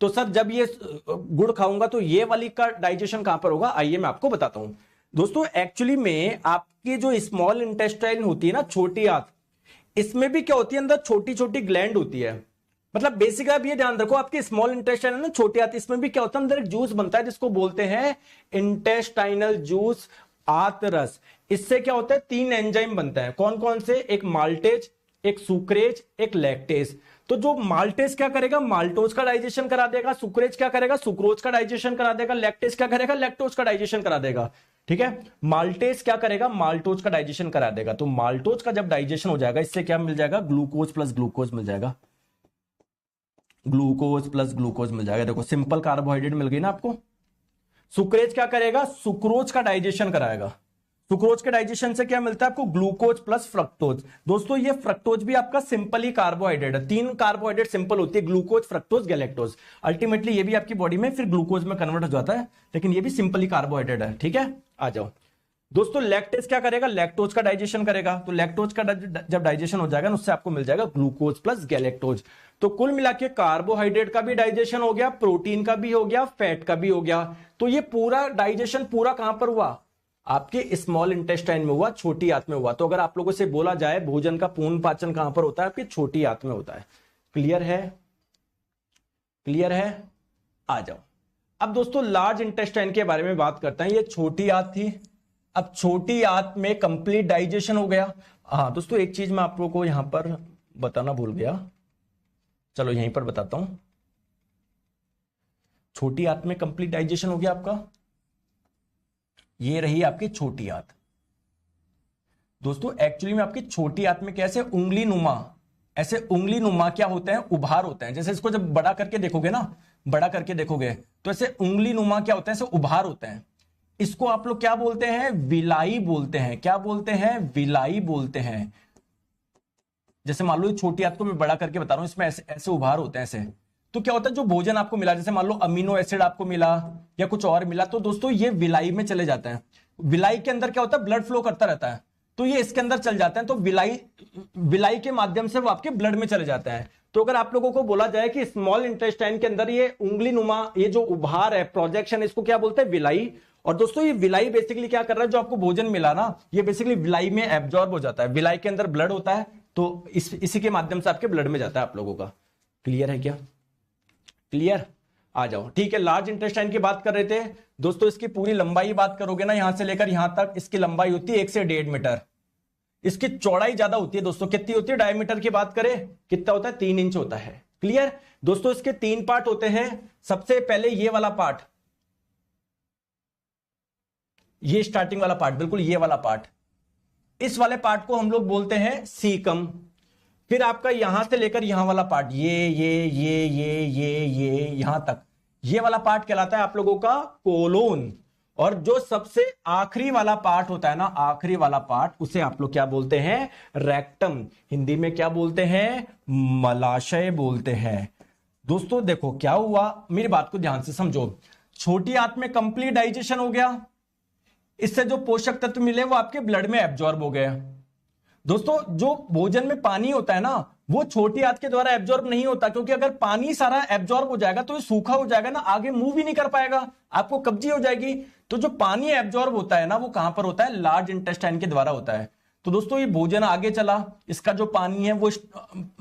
तो सर जब ये गुड़ खाऊंगा तो ये वाली का डाइजेशन कहां पर होगा? आइए मैं आपको बताता हूं। दोस्तों एक्चुअली में आपकी जो स्मॉल इंटेस्टाइन होती है ना, छोटी आंत, इसमें भी क्या होती है, अंदर छोटी छोटी ग्लैंड होती है। मतलब बेसिकली आप ये ध्यान रखो, आपकी स्मॉल इंटेस्टाइन है ना, छोटी आंत, इसमें भी क्या होता है, अंदर एक जूस बनता है जिसको बोलते हैं इंटेस्टाइनल जूस, आंतरस। इससे क्या होता है, 3 एंजाइम बनता है। कौन कौन से? एक माल्टेज, एक सुक्रेज, एक लैक्टेज। तो जो माल्टेज क्या करेगा, माल्टोज का डाइजेशन करा देगा, सुक्रेज क्या करेगा, सुक्रोज का डाइजेशन करा देगा, लैक्टेज क्या करेगा, लैक्टोज का डाइजेशन करा देगा। ठीक है, माल्टेज क्या करेगा, माल्टोज का डाइजेशन करा देगा। तो माल्टोज का जब डाइजेशन हो जाएगा, इससे क्या मिल जाएगा, ग्लूकोज प्लस ग्लूकोज मिल जाएगा, ग्लूकोज प्लस ग्लूकोज मिल जाएगा। देखो सिंपल कार्बोहाइड्रेट मिल गई ना आपको। सुक्रेज क्या करेगा, सुक्रोज का डाइजेशन कराएगा। सुक्रोज के डाइजेशन से क्या मिलता है आपको, ग्लूकोज प्लस फ्रक्टोज। दोस्तों ये फ्रक्टोज भी आपका सिंपल ही कार्बोहाइड्रेट है, 3 कार्बोहाइड्रेट सिंपल होती है, ग्लूकोज, फ्रक्टोज, गैलेक्टोज। अल्टीमेटली ये भी आपकी बॉडी में फिर ग्लूकोज में कन्वर्ट हो जाता है, लेकिन ये भी सिंपल ही कार्बोहाइड्रेट है। ठीक है, आ जाओ। दोस्तों लैक्टेज क्या करेगा, लैक्टोज का डाइजेशन करेगा। तो लैक्टोज का जब डाइजेशन हो जाएगा ना, उससे आपको मिल जाएगा ग्लूकोज प्लस गैलेक्टोज। तो कुल मिला के कार्बोहाइड्रेट का भी डाइजेशन हो गया, प्रोटीन का भी हो गया, फैट का भी हो गया। तो ये पूरा डाइजेशन पूरा कहां पर हुआ, आपके स्मॉल इंटेस्टाइन में हुआ, छोटी आंत में हुआ। तो अगर आप लोगों से बोला जाए भोजन का पूर्ण पाचन कहां पर होता है, आपकी छोटी आंत में होता है। क्लियर है? क्लियर है? आ जाओ। अब दोस्तों लार्ज इंटेस्टाइन के बारे में बात करते हैं। ये छोटी आंत थी, अब छोटी आंत में कंप्लीट डाइजेशन हो गया। हाँ दोस्तों एक चीज मैं आप लोगों को यहां पर बताना भूल गया, चलो यहीं पर बताता हूं। छोटी आंत में कंप्लीट डाइजेशन हो गया आपका, ये रही आपकी छोटी आंत। दोस्तों एक्चुअली में आपकी छोटी आंत में कैसे उंगली नुमा, ऐसे उंगली नुमा क्या होते हैं, उभार होते हैं। जैसे इसको जब बड़ा करके देखोगे ना, बड़ा करके देखोगे तो ऐसे उंगली नुमा क्या होते हैं, ऐसे उभार होते हैं। इसको आप लोग क्या बोलते हैं, विलाई बोलते हैं। क्या बोलते हैं, विलाई बोलते हैं। जैसे मान लो छोटी आंत को मैं बड़ा करके बता रहा हूं, इसमें ऐसे ऐसे उभार होते हैं ऐसे। तो क्या होता है, जो भोजन आपको मिला, जैसे मान लो अमीनो एसिड आपको मिला या कुछ और मिला, तो दोस्तों ये विलाई में चले जाते हैं। विलाई के अंदर क्या होता है, ब्लड फ्लो करता रहता है, तो ये इसके अंदर चल जाते हैं। तो विलाई के माध्यम से वो आपके ब्लड में चले जाते हैं। तो अगर आप लोगों को बोला जाए कि स्मॉल इंटेस्टाइन के अंदर ये उंगली नुमा, ये जो उभार है, प्रोजेक्शन, इसको क्या बोलते हैं, विलाई। और दोस्तों ये विलाई बेसिकली क्या कर रहा है, जो आपको भोजन मिला ना, ये बेसिकली विलाई में एब्जॉर्ब हो जाता है। विलाई के अंदर ब्लड होता है, तो इसी के माध्यम से आपके ब्लड में जाता है आप लोगों का। क्लियर है क्या? क्लियर? आ जाओ। ठीक है, लार्ज इंटेस्टाइन की बात कर रहे थे दोस्तों। इसकी पूरी लंबाई बात करोगे ना, यहां से लेकर यहां तक, इसकी लंबाई होती है 1 से 1.5 मीटर। इसकी चौड़ाई ज्यादा होती है दोस्तों। कितनी होती है, डायमीटर की बात करें कितना होता है, 3 इंच होता है। क्लियर? दोस्तों इसके 3 पार्ट होते हैं। सबसे पहले ये वाला पार्ट, ये स्टार्टिंग वाला पार्ट, बिल्कुल ये वाला पार्ट, इस वाले पार्ट को हम लोग बोलते हैं सीकम। फिर आपका यहां से लेकर यहां वाला पार्ट, ये यहां तक, ये वाला पार्ट कहलाता है आप लोगों का कोलोन। और जो सबसे आखिरी वाला पार्ट होता है ना, आखिरी वाला पार्ट, उसे आप लोग क्या बोलते हैं, रेक्टम। हिंदी में क्या बोलते हैं, मलाशय बोलते हैं। दोस्तों देखो क्या हुआ, मेरी बात को ध्यान से समझो। छोटी आंत में कंप्लीट डाइजेशन हो गया, इससे जो पोषक तत्व मिले वो आपके ब्लड में एब्जॉर्ब हो गए। दोस्तों जो भोजन में पानी होता है ना, वो छोटी आंत के द्वारा एब्जॉर्ब नहीं होता, क्योंकि अगर पानी सारा एब्जॉर्ब हो जाएगा तो ये सूखा हो जाएगा ना, आगे मूव भी नहीं कर पाएगा, आपको कब्जी हो जाएगी। तो जो पानी एब्जॉर्ब होता है ना, वो कहां पर होता है, लार्ज इंटेस्टाइन के द्वारा होता है। तो दोस्तों ये भोजन आगे चला, इसका जो पानी है वो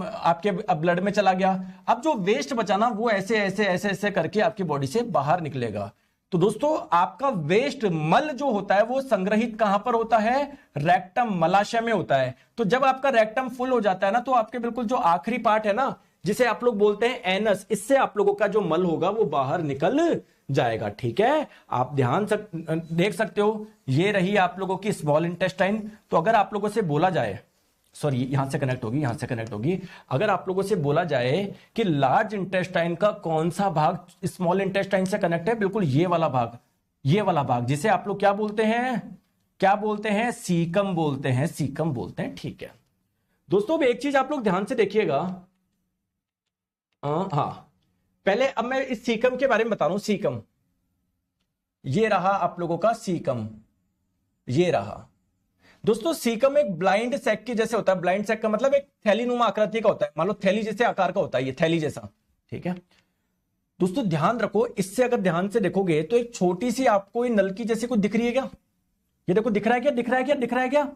आपके ब्लड में चला गया। अब जो वेस्ट बचा ना, वो ऐसे ऐसे ऐसे ऐसे करके आपकी बॉडी से बाहर निकलेगा। तो दोस्तों आपका वेस्ट मल जो होता है वो संग्रहित कहां पर होता है, रेक्टम, मलाशय में होता है। तो जब आपका रेक्टम फुल हो जाता है ना, तो आपके बिल्कुल जो आखिरी पार्ट है ना, जिसे आप लोग बोलते हैं एनस, इससे आप लोगों का जो मल होगा वो बाहर निकल जाएगा। ठीक है, आप ध्यान देख सकते हो, ये रही आप लोगों की स्मॉल इंटेस्टाइन। तो अगर आप लोगों से बोला जाए सॉरी यहां से कनेक्ट होगी, यहां से कनेक्ट होगी। अगर आप लोगों से बोला जाए कि लार्ज इंटेस्टाइन का कौन सा भाग स्मॉल इंटेस्टाइन से कनेक्ट है, बिल्कुल ये वाला भाग, ये वाला भाग जिसे आप लोग क्या बोलते हैं, क्या बोलते हैं, सीकम बोलते हैं, सीकम बोलते हैं। ठीक है दोस्तों, अब एक चीज आप लोग ध्यान से देखिएगा। हाँ पहले अब मैं इस सीकम के बारे में बता रहा हूं। सीकम ये रहा आप लोगों का सीकम, ये रहा दोस्तों। सीकम एक ब्लाइंड सैक की जैसे होता है। ब्लाइंड सैक का मतलब एक थैलीनुमा आकृति का होता है, मान लो थैली जैसे आकार का होता है, ये थैली जैसा। ठीक है दोस्तों, ध्यान रखो, इससे अगर ध्यान से देखोगे तो एक छोटी सी आपको ये नलकी जैसी कुछ दिख रही है क्या? ये देखो, दिख रहा है क्या, दिख रहा है क्या, दिख रहा है क्या?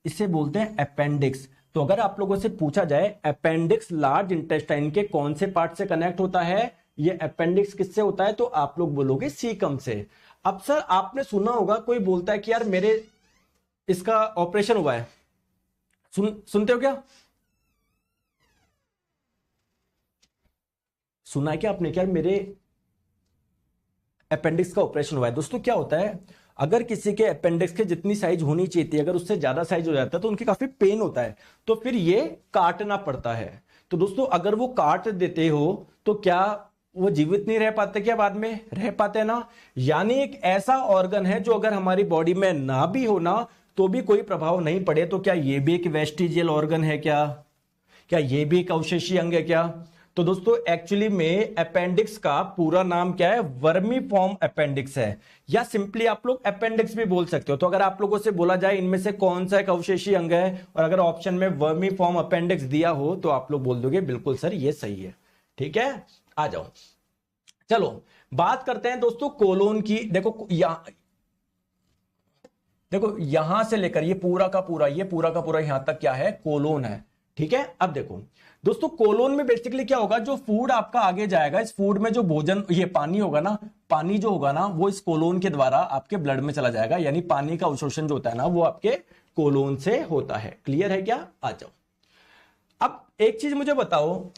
इसे बोलते हैं अपेंडिक्स। तो अगर आप लोगों से पूछा जाए अपेंडिक्स लार्ज इंटेस्टाइन के कौन से पार्ट से कनेक्ट होता है, ये अपेंडिक्स किससे होता है, तो आप लोग बोलोगे सीकम से। अब सर आपने सुना होगा कोई बोलता है कि यार मेरे इसका ऑपरेशन हुआ है, सुनते हो क्या? सुना है क्या आपने, क्या मेरे अपेंडिक्स का ऑपरेशन हुआ है? दोस्तों क्या होता है, अगर किसी के अपेंडिक्स के जितनी साइज होनी चाहिए थी, अगर उससे ज्यादा साइज हो जाता है तो उनकी काफी पेन होता है, तो फिर ये काटना पड़ता है। तो दोस्तों अगर वो काट देते हो तो क्या वो जीवित नहीं रह पाते क्या? बाद में रह पाते हैं ना। यानी एक ऐसा ऑर्गन है जो अगर हमारी बॉडी में ना भी हो ना तो भी कोई प्रभाव नहीं पड़े। तो क्या ये भी एक वेस्टिजियल ऑर्गन है क्या? क्या ये भी एक अवशेषीय अंग है क्या? तो दोस्तों एक्चुअली में अपेंडिक्स का पूरा नाम क्या है? वर्मीफॉर्म अपेंडिक्स है, या सिंपली आप लोग अपेंडिक्स भी बोल सकते हो। तो अगर आप लोगों से बोला जाए इनमें से कौन सा एक अवशेषीय अंग है, और अगर ऑप्शन में वर्मीफॉर्म अपेंडिक्स दिया हो तो आप लोग बोल दोगे बिल्कुल सर ये सही है। ठीक है, आ जाओ, चलो बात करते हैं दोस्तों कोलोन की। देखो यहां से लेकर ये पूरा का पूरा, ये पूरा का पूरा यहां तक क्या है? कोलोन है। ठीक है, अब देखो दोस्तों कोलोन में बेसिकली क्या होगा, जो फूड आपका आगे जाएगा, इस फूड में जो भोजन, ये पानी होगा ना, पानी जो होगा ना वो इस कोलोन के द्वारा आपके ब्लड में चला जाएगा। यानी पानी का अवशोषण जो होता है ना वो आपके कोलोन से होता है। क्लियर है क्या? आ जाओ, अब एक चीज मुझे बताओ,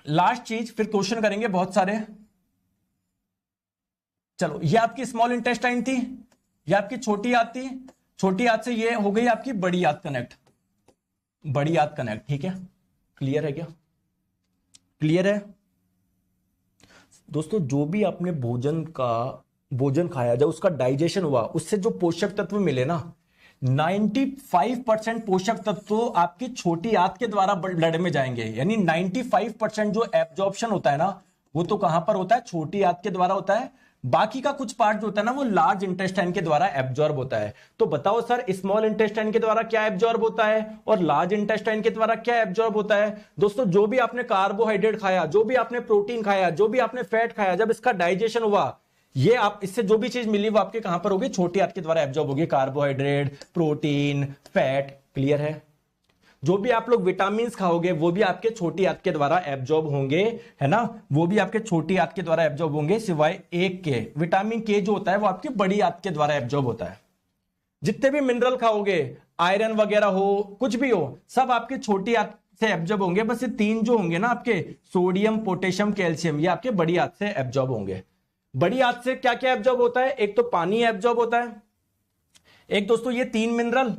लास्ट चीज, फिर क्वेश्चन करेंगे बहुत सारे। चलो, ये आपकी स्मॉल इंटेस्टाइन थी, ये आपकी छोटी आंत थी, छोटी आंत से ये हो गई आपकी बड़ी आंत कनेक्ट, बड़ी आंत कनेक्ट। ठीक है, क्लियर है क्या? क्लियर है दोस्तों? जो भी आपने भोजन खाया, जब उसका डाइजेशन हुआ, उससे जो पोषक तत्व मिले ना, 95% पोषक तत्व तो आपकी छोटी आंत के द्वारा ब्लड में जाएंगे। यानी 95% जो एब्जॉर्प्शन होता है ना वो तो कहां पर होता है? छोटी आंत के द्वारा होता है। बाकी का कुछ पार्ट जो होता है ना वो लार्ज इंटेस्टाइन के द्वारा एब्जॉर्ब होता है। तो बताओ सर स्मॉल इंटेस्टाइन के द्वारा क्या एब्जॉर्ब होता है और लार्ज इंटेस्टाइन के द्वारा क्या एब्जॉर्ब होता है? दोस्तों जो भी आपने कार्बोहाइड्रेट खाया, जो भी आपने प्रोटीन खाया, जो भी आपने फैट खाया, जब इसका डाइजेशन हुआ, ये आप इससे जो भी चीज मिली वो आपके कहां पर होगी? छोटी आंत के द्वारा एब्जॉर्ब होगी। Carbohydrate, protein, fat. क्लियर है? जो भी आप लोग विटामिन खाओगे वो भी आपके छोटी आंत के द्वारा एब्जॉर्ब होंगे, है ना, वो भी आपके छोटी आंत के द्वारा एब्जॉर्ब होंगे, सिवाय एक के। विटामिन के जो होता है वो आपकी बड़ी आंत के द्वारा एब्जॉर्ब होता है। जितने भी मिनरल खाओगे, आयरन वगैरह हो, कुछ भी हो, सब आपकी छोटी आंत से एब्जॉर्ब होंगे। बस ये तीन जो होंगे ना आपके, सोडियम, पोटेशियम, कैल्शियम, ये आपके बड़ी आंत से एब्जॉर्ब होंगे। बड़ी आंत से क्या क्या एब्जॉर्ब होता है? एक तो पानी एब्जॉर्ब होता है, एक दोस्तों ये 3 मिनरल,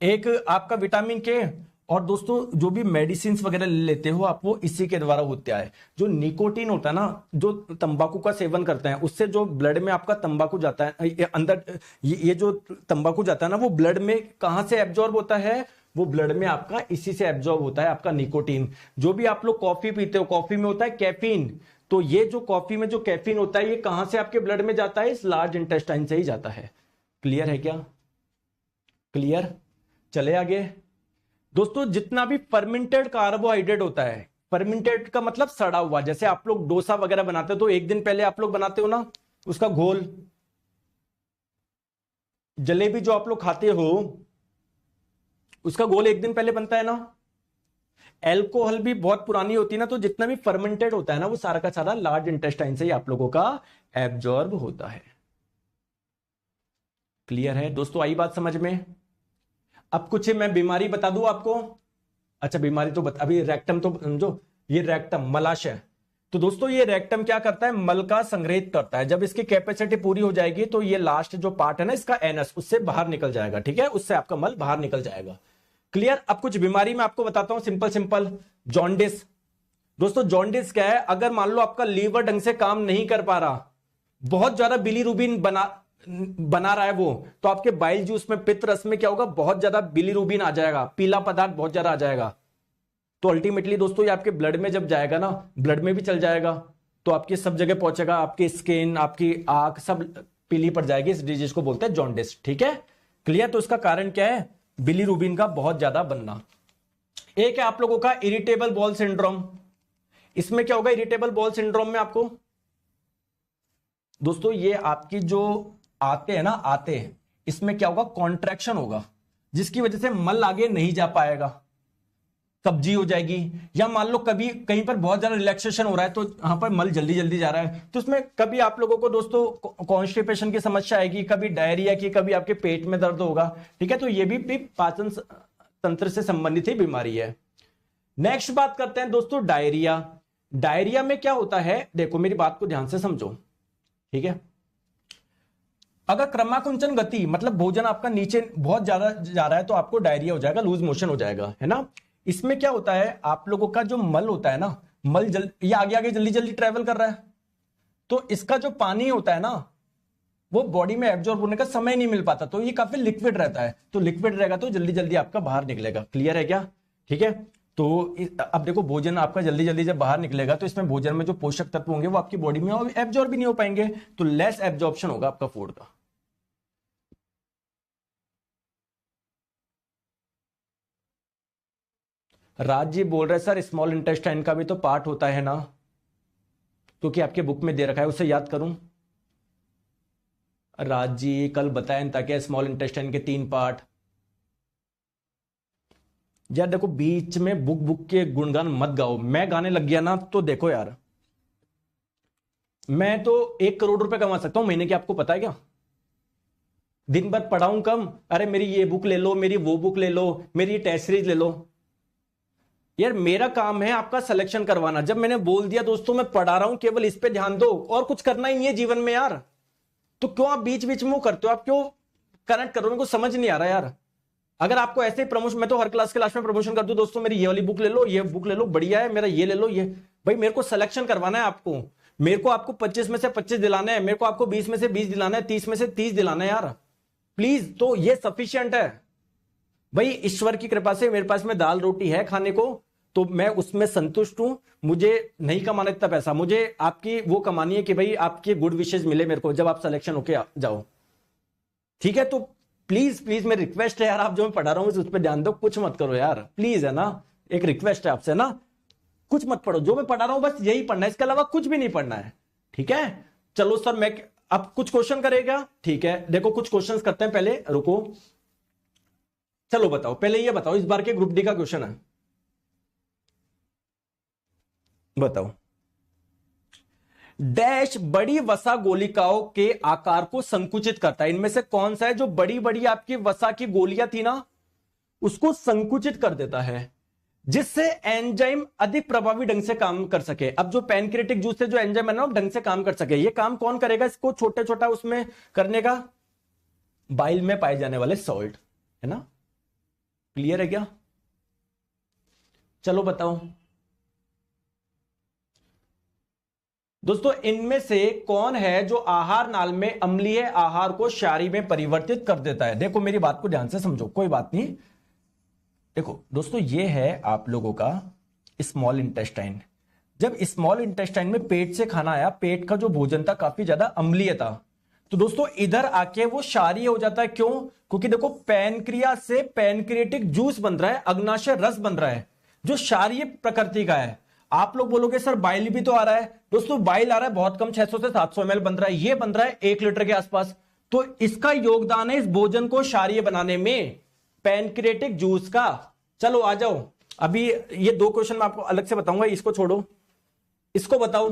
एक आपका विटामिन के, और दोस्तों जो भी मेडिसिन वगैरह लेते हो आप वो इसी के द्वारा होता है। जो निकोटीन होता है ना, जो तंबाकू का सेवन करते हैं, उससे जो ब्लड में आपका तंबाकू जाता है अंदर, ये जो तंबाकू जाता है ना वो ब्लड में कहां से एब्जॉर्ब होता है? वो ब्लड में आपका इसी से एब्जॉर्ब होता है, आपका निकोटीन। जो भी आप लोग कॉफी पीते हो, कॉफी में होता है कैफीन, तो ये जो कॉफी में जो कैफीन होता है ये कहां से आपके ब्लड में जाता है? इस लार्ज इंटेस्टाइन से ही जाता है। क्लियर है क्या? क्लियर? चले आगे दोस्तों, जितना भी फर्मेंटेड कार्बोहाइड्रेट होता है, फर्मेंटेड का मतलब सड़ा हुआ, जैसे आप लोग डोसा वगैरह बनाते हो तो एक दिन पहले आप लोग बनाते हो ना उसका घोल, जलेबी जो आप लोग खाते हो उसका घोल एक दिन पहले बनता है ना। एल्कोहल भी बहुत पुरानी होती है ना, तो जितना भी फर्मेंटेड होता है ना वो सारा का सारा लार्ज इंटेस्टाइन से ही आप लोगों का एब्जॉर्ब होता है। क्लियर है दोस्तों? आई बात समझ में? अब कुछ मैं बीमारी बता दूं आपको। अच्छा बीमारी तो अभी रेक्टम तो समझो, ये रेक्टम, मलाशय, तो दोस्तों ये रेक्टम क्या करता है, मल का संग्रहित करता है। जब इसकी कैपेसिटी पूरी हो जाएगी तो ये लास्ट जो पार्ट है ना इसका एनस, उससे बाहर निकल जाएगा। ठीक है, उससे आपका मल बाहर निकल जाएगा। क्लियर। अब कुछ बीमारी मैं आपको बताता हूं, सिंपल सिंपल। जॉन्डिस। दोस्तों जॉन्डिस क्या है, अगर मान लो आपका लीवर ढंग से काम नहीं कर पा रहा, बहुत ज्यादा बिलीरुबिन बना रहा है वो, तो आपके बाइल जूस में, पित्त रस में क्या होगा, बहुत ज्यादा बिलीरुबिन आ जाएगा, पीला पदार्थ बहुत ज्यादा आ जाएगा। तो अल्टीमेटली दोस्तों ये आपके ब्लड में जब जाएगा ना, ब्लड में भी चल जाएगा, तो आपकी सब जगह पहुंचेगा, आपकी स्किन, आपकी आंख सब पीली पड़ जाएगी। इस डिजीज को बोलते हैं जॉन्डिस। ठीक है, क्लियर। तो इसका कारण क्या है, बिलीरुबिन का बहुत ज्यादा बनना। एक है आप लोगों का इरिटेबल बॉल सिंड्रोम। इसमें क्या होगा इरिटेबल बॉल सिंड्रोम में आपको, दोस्तों ये आपकी जो आते हैं, इसमें क्या होगा, कॉन्ट्रैक्शन होगा, जिसकी वजह से मल आगे नहीं जा पाएगा, कब्जी हो जाएगी। या मान लो कभी कहीं पर बहुत ज्यादा रिलैक्सेशन हो रहा है तो यहां पर मल जल्दी जल्दी जा रहा है, तो उसमें कभी आप लोगों को दोस्तों कॉन्स्टिपेशन की समस्या आएगी, कभी डायरिया की, कभी आपके पेट में दर्द होगा। ठीक है, तो ये भी पाचन तंत्र से संबंधित ही बीमारी है। नेक्स्ट बात करते हैं दोस्तों डायरिया। डायरिया में क्या होता है, देखो मेरी बात को ध्यान से समझो। ठीक है, अगर क्रमाकुंचन गति मतलब भोजन आपका नीचे बहुत ज्यादा जा रहा है तो आपको डायरिया हो जाएगा, लूज मोशन हो जाएगा, है ना। इसमें क्या होता है, आप लोगों का जो मल होता है ना, मल ये आगे आगे जल्दी जल्दी ट्रेवल कर रहा है, तो इसका जो पानी होता है ना, वो बॉडी में एब्जॉर्ब होने का समय नहीं मिल पाता, तो ये काफी लिक्विड रहता है। तो लिक्विड रहेगा तो जल्दी जल्दी आपका बाहर निकलेगा। क्लियर है क्या। ठीक है, तो अब देखो भोजन आपका जल्दी जल्दी जब बाहर निकलेगा तो इसमें भोजन में जो पोषक तत्व होंगे वो आपकी बॉडी में एब्जॉर्ब भी नहीं हो पाएंगे, तो लेस एब्जॉर्प्शन होगा आपका फूड का। राज जी बोल रहे सर स्मॉल इंटेस्टाइन का भी तो पार्ट होता है ना, क्योंकि आपके बुक में दे रखा है, उसे याद करूं। राज जी कल बताएं ताकि स्मॉल इंटेस्टाइन के 3 पार्ट। यार देखो बीच में बुक बुक के गुणगान मत गाओ, मैं गाने लग गया ना तो देखो यार, मैं तो 1 करोड़ रुपए कमा सकता हूं महीने की, आपको पता है क्या। दिन भर पढ़ाऊं कम, अरे मेरी ये बुक ले लो, मेरी वो बुक ले लो, मेरी टेस्ट सीरीज ले लो। यार मेरा काम है आपका सिलेक्शन करवाना। जब मैंने बोल दिया दोस्तों मैं पढ़ा रहा हूं, केवल इस पे ध्यान दो, और कुछ करना ही नहीं है जीवन में यार, तो क्यों आप बीच बीच में वो करते हो, आप क्यों कनेक्ट करो, मेरे को समझ नहीं आ रहा यार। अगर आपको ऐसे ही प्रमोशन, मैं तो हर क्लास के लास्ट में प्रमोशन कर दूं, दोस्तों मेरी ये वाली बुक ले लो, ये बुक ले लो, बढ़िया है, मेरा ये ले लो, ये भाई मेरे को सिलेक्शन करवाना है आपको, मेरे को आपको 25 में से 25 दिलाना है, मेरे को आपको 20 में से 20 दिलाना है, 30 में से 30 दिलाना है यार, प्लीज। तो ये सफिशियंट है भाई, ईश्वर की कृपा से मेरे पास में दाल रोटी है खाने को, तो मैं उसमें संतुष्ट हूं। मुझे नहीं कमाना इतना पैसा, मुझे आपकी वो कमानी है कि भाई आपके गुड विशेष मिले मेरे को जब आप सिलेक्शन होके जाओ। ठीक है, तो प्लीज प्लीज मेरी रिक्वेस्ट है यार, आप जो मैं पढ़ा रहा हूं उस पर ध्यान दो, कुछ मत करो यार प्लीज, है ना। एक रिक्वेस्ट है आपसे ना, कुछ मत पढ़ो, जो मैं पढ़ा रहा हूं बस यही पढ़ना है, इसके अलावा कुछ भी नहीं पढ़ना है। ठीक है, चलो सर मैं अब कुछ क्वेश्चन करेगा। ठीक है, देखो कुछ क्वेश्चंस करते हैं, पहले रुको, चलो बताओ, पहले ये बताओ, इस बार के ग्रुप डी का क्वेश्चन है, बताओ। डैश बड़ी वसा गोलिकाओं के आकार को संकुचित करता है, इनमें से कौन सा है जो बड़ी बड़ी आपकी वसा की गोलियां थी ना उसको संकुचित कर देता है, जिससे एंजाइम अधिक प्रभावी ढंग से काम कर सके। अब जो पैनक्रियाटिक जूस से जो एंजाइम है ना ढंग से काम कर सके, ये काम कौन करेगा इसको छोटे छोटा उसमें करने का, बाइल में पाए जाने वाले सॉल्ट, है ना। क्लियर है क्या, चलो बताओ दोस्तों, इनमें से कौन है जो आहार नाल में अम्लीय आहार को क्षारीय में परिवर्तित कर देता है। देखो मेरी बात को ध्यान से समझो, कोई बात नहीं। देखो दोस्तों ये है आप लोगों का स्मॉल इंटेस्टाइन। जब स्मॉल इंटेस्टाइन में पेट से खाना आया, पेट का जो भोजन था काफी ज्यादा अम्लीय था, तो दोस्तों इधर आके वो क्षारीय हो जाता है। क्यों, क्योंकि देखो पैनक्रिया से पैनक्रियाटिक जूस बन रहा है, अग्नाशय रस बन रहा है जो क्षारीय प्रकृति का है। आप लोग बोलोगे सर बाइल भी तो आ रहा है, दोस्तों बाइल आ रहा है बहुत कम, 600 से 700 ml बन रहा है, ये बन रहा है 1 लीटर के आसपास। तो इसका योगदान है इस भोजन को क्षारीय बनाने में, पैनक्रियाटिक जूस का। चलो आ जाओ, अभी ये 2 क्वेश्चन मैं आपको अलग से बताऊंगा, इसको छोड़ो, इसको बताओ।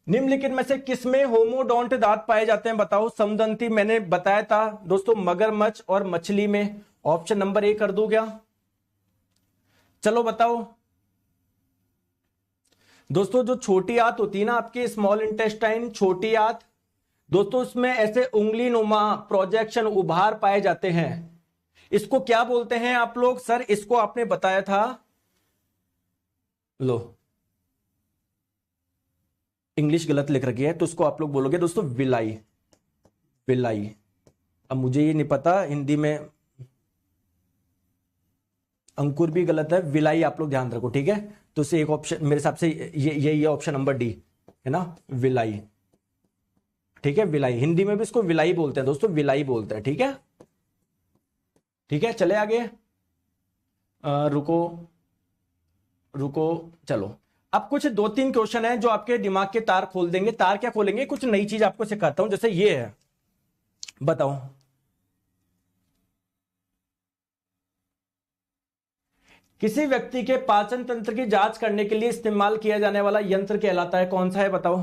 निम्नलिखित में से किसमें होमोडोंट दांत पाए जाते हैं, बताओ। समदंती मैंने बताया था दोस्तों, मगरमच्छ और मछली में। ऑप्शन नंबर A कर दो क्या, चलो बताओ। दोस्तों जो छोटी आंत होती है ना आपकी स्मॉल इंटेस्टाइन, छोटी आंत दोस्तों, उसमें ऐसे उंगली नुमा प्रोजेक्शन उभार पाए जाते हैं। इसको क्या बोलते हैं आप लोग? सर इसको आपने बताया था, लो इंग्लिश गलत लिख रखी है तो उसको आप लोग बोलोगे दोस्तों विलाई। विलाई, अब मुझे ये नहीं पता हिंदी में, अंकुर भी गलत है, विलाई आप लोग ध्यान रखो, ठीक है। तो इसे एक ऑप्शन मेरे हिसाब से ये ऑप्शन नंबर डी है ना, विलाई, ठीक है। विलाई, हिंदी में भी इसको विलाई बोलते हैं दोस्तों, विलाई बोलते हैं, ठीक है। ठीक है, चले आगे। रुको रुको, चलो अब कुछ 2-3 क्वेश्चन है जो आपके दिमाग के तार खोल देंगे। तार क्या खोलेंगे, कुछ नई चीज आपको सिखाता हूं। जैसे ये है, बताओ किसी व्यक्ति के पाचन तंत्र की जांच करने के लिए इस्तेमाल किया जाने वाला यंत्र कहलाता है, कौन सा है बताओ।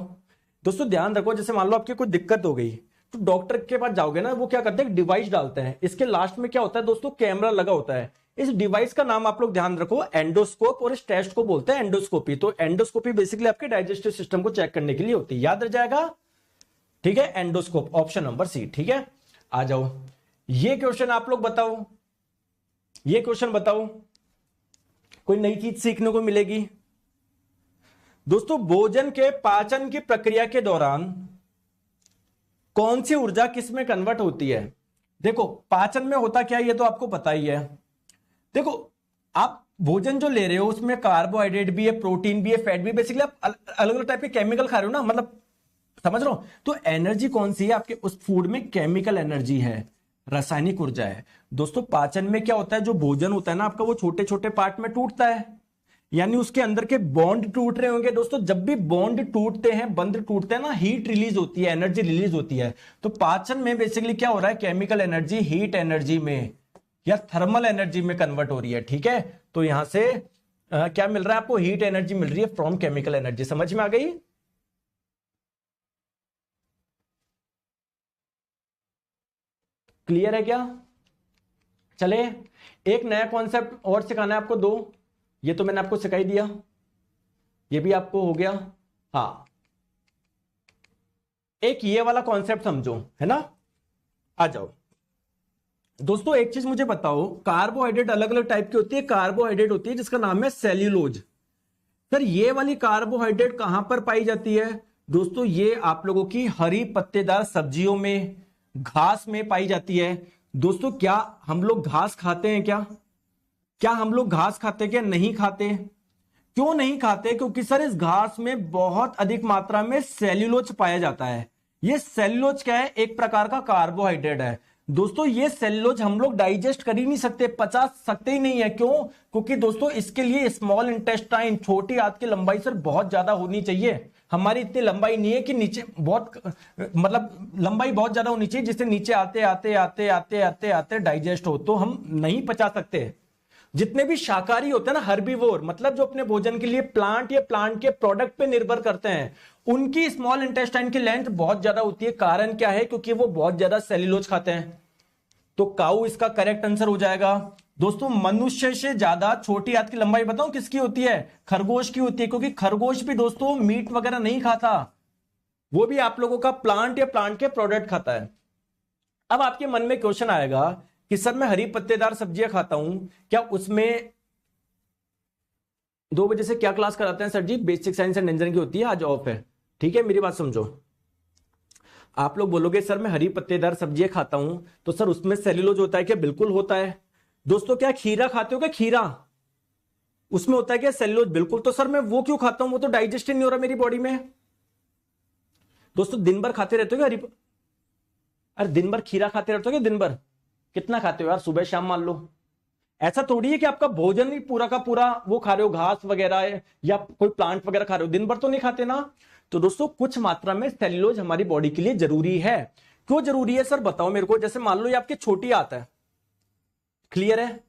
दोस्तों ध्यान रखो, जैसे मान लो आपकी कोई दिक्कत हो गई तो डॉक्टर के पास जाओगे ना, वो क्या करते हैं, डिवाइस डालते हैं। इसके लास्ट में क्या होता है दोस्तों, कैमरा लगा होता है। इस डिवाइस का नाम आप लोग ध्यान रखो एंडोस्कोप, और इस टेस्ट को बोलते हैं एंडोस्कोपी। तो एंडोस्कोपी बेसिकली आपके डाइजेस्टिव सिस्टम को चेक करने के लिए होती है, याद रह जाएगा, ठीक है। एंडोस्कोप, ऑप्शन नंबर सी, ठीक है। आ जाओ, ये क्वेश्चन आप लोग बताओ, ये क्वेश्चन बताओ, कोई नई चीज सीखने को मिलेगी। दोस्तों भोजन के पाचन की प्रक्रिया के दौरान कौन सी ऊर्जा किस में कन्वर्ट होती है। देखो पाचन में होता क्या है ये तो आपको पता ही है। देखो आप भोजन जो ले रहे हो उसमें कार्बोहाइड्रेट भी है, प्रोटीन भी है, फैट भी, बेसिकली आप अलग अलग टाइप के केमिकल खा रहे हो ना, मतलब समझ रहे हो। तो एनर्जी कौन सी है आपके उस फूड में, केमिकल एनर्जी है, रासायनिक ऊर्जा है। दोस्तों पाचन में क्या होता है, जो भोजन होता है ना आपका, वो छोटे छोटे पार्ट में टूटता है, यानी उसके अंदर के बॉन्ड टूट रहे होंगे। दोस्तों जब भी बॉन्ड टूटते हैं, बंध टूटते हैं ना, हीट रिलीज होती है, एनर्जी रिलीज होती है। तो पाचन में बेसिकली क्या हो रहा है, केमिकल एनर्जी हीट एनर्जी में या थर्मल एनर्जी में कन्वर्ट हो रही है, ठीक है। तो यहां से क्या मिल रहा है आपको, हीट एनर्जी मिल रही है फ्रॉम केमिकल एनर्जी। समझ में आ गई। क्लियर है क्या। चले एक नया कॉन्सेप्ट और सिखाना है आपको, 2 ये तो मैंने आपको सिखाई दिया, ये भी आपको हो गया। हाँ एक ये वाला कॉन्सेप्ट समझो, है ना। आ जाओ दोस्तों, एक चीज मुझे बताओ, कार्बोहाइड्रेट अलग अलग टाइप की होती है। कार्बोहाइड्रेट होती है जिसका नाम है सेल्यूलोज। सर ये वाली कार्बोहाइड्रेट कहां पर पाई जाती है दोस्तों, ये आप लोगों की हरी पत्तेदार सब्जियों में, घास में पाई जाती है। दोस्तों क्या हम लोग घास खाते हैं क्या हम लोग घास खाते हैं क्या, नहीं खाते। क्यों नहीं खाते, क्योंकि सर इस घास में बहुत अधिक मात्रा में सेल्यूलोज पाया जाता है। ये सेल्यूलोज क्या है, एक प्रकार का कार्बोहाइड्रेट है। दोस्तों ये सेल्यूलोज हम लोग डाइजेस्ट कर ही नहीं सकते, पचा सकते ही नहीं है। क्यों, क्योंकि दोस्तों इसके लिए स्मॉल इंटेस्टाइन, छोटी आंत की लंबाई सर बहुत ज्यादा होनी चाहिए। हमारी इतनी लंबाई नहीं है कि नीचे बहुत, मतलब लंबाई बहुत ज्यादा होनी चाहिए जिससे नीचे आते आते आते आते आते आते डाइजेस्ट हो, तो हम नहीं पचा सकते। जितने भी शाकाहारी होते हैं ना, हर्बीवोर, मतलब जो अपने भोजन के लिए प्लांट या प्लांट के प्रोडक्ट पे निर्भर करते हैं, उनकी स्मॉल इंटेस्टाइन की लेंथ बहुत ज्यादा होती है। कारण क्या है, क्योंकि वो बहुत ज्यादा सेल्यूलोज खाते हैं। तो काऊ इसका करेक्ट आंसर हो जाएगा। दोस्तों मनुष्य से ज्यादा छोटी आंत की लंबाई बताऊं किसकी होती है, खरगोश की होती है, क्योंकि खरगोश भी दोस्तों मीट वगैरह नहीं खाता, वो भी आप लोगों का प्लांट या प्लांट के प्रोडक्ट खाता है। अब आपके मन में क्वेश्चन आएगा कि सर मैं हरी पत्तेदार सब्जियां खाता हूं, क्या उसमें 2 बजे से क्या क्लास कराते हैं sir ji, basic science and engineering की होती है, आज ऑफ है, ठीक है। मेरी बात समझो, आप लोग बोलोगे सर मैं हरी पत्तेदार सब्जियां खाता हूं तो सर उसमें सेल्यूलोज होता है क्या, बिल्कुल होता है। दोस्तों क्या खीरा खाते हो क्या, खीरा उसमें होता है क्या सेल्यूलोज, बिल्कुल। तो सर मैं वो क्यों खाता हूं, वो तो डाइजेस्ट ही नहीं हो रहा मेरी बॉडी में। दोस्तों दिन भर खाते रहते हो क्या अरे दिन भर खीरा खाते रहते हो क्या, दिन भर कितना खाते हो यार, सुबह शाम मान लो। ऐसा थोड़ी है कि आपका भोजन ही पूरा का पूरा वो खा रहे हो, घास वगैरह या कोई प्लांट वगैरह खा रहे हो, दिन भर तो नहीं खाते ना। तो दोस्तों कुछ मात्रा में सेल्यूलोज हमारी बॉडी के लिए जरूरी है। क्यों जरूरी है सर बताओ मेरे को। जैसे मान लो ये आपकी छोटी आंत है, क्लियर है,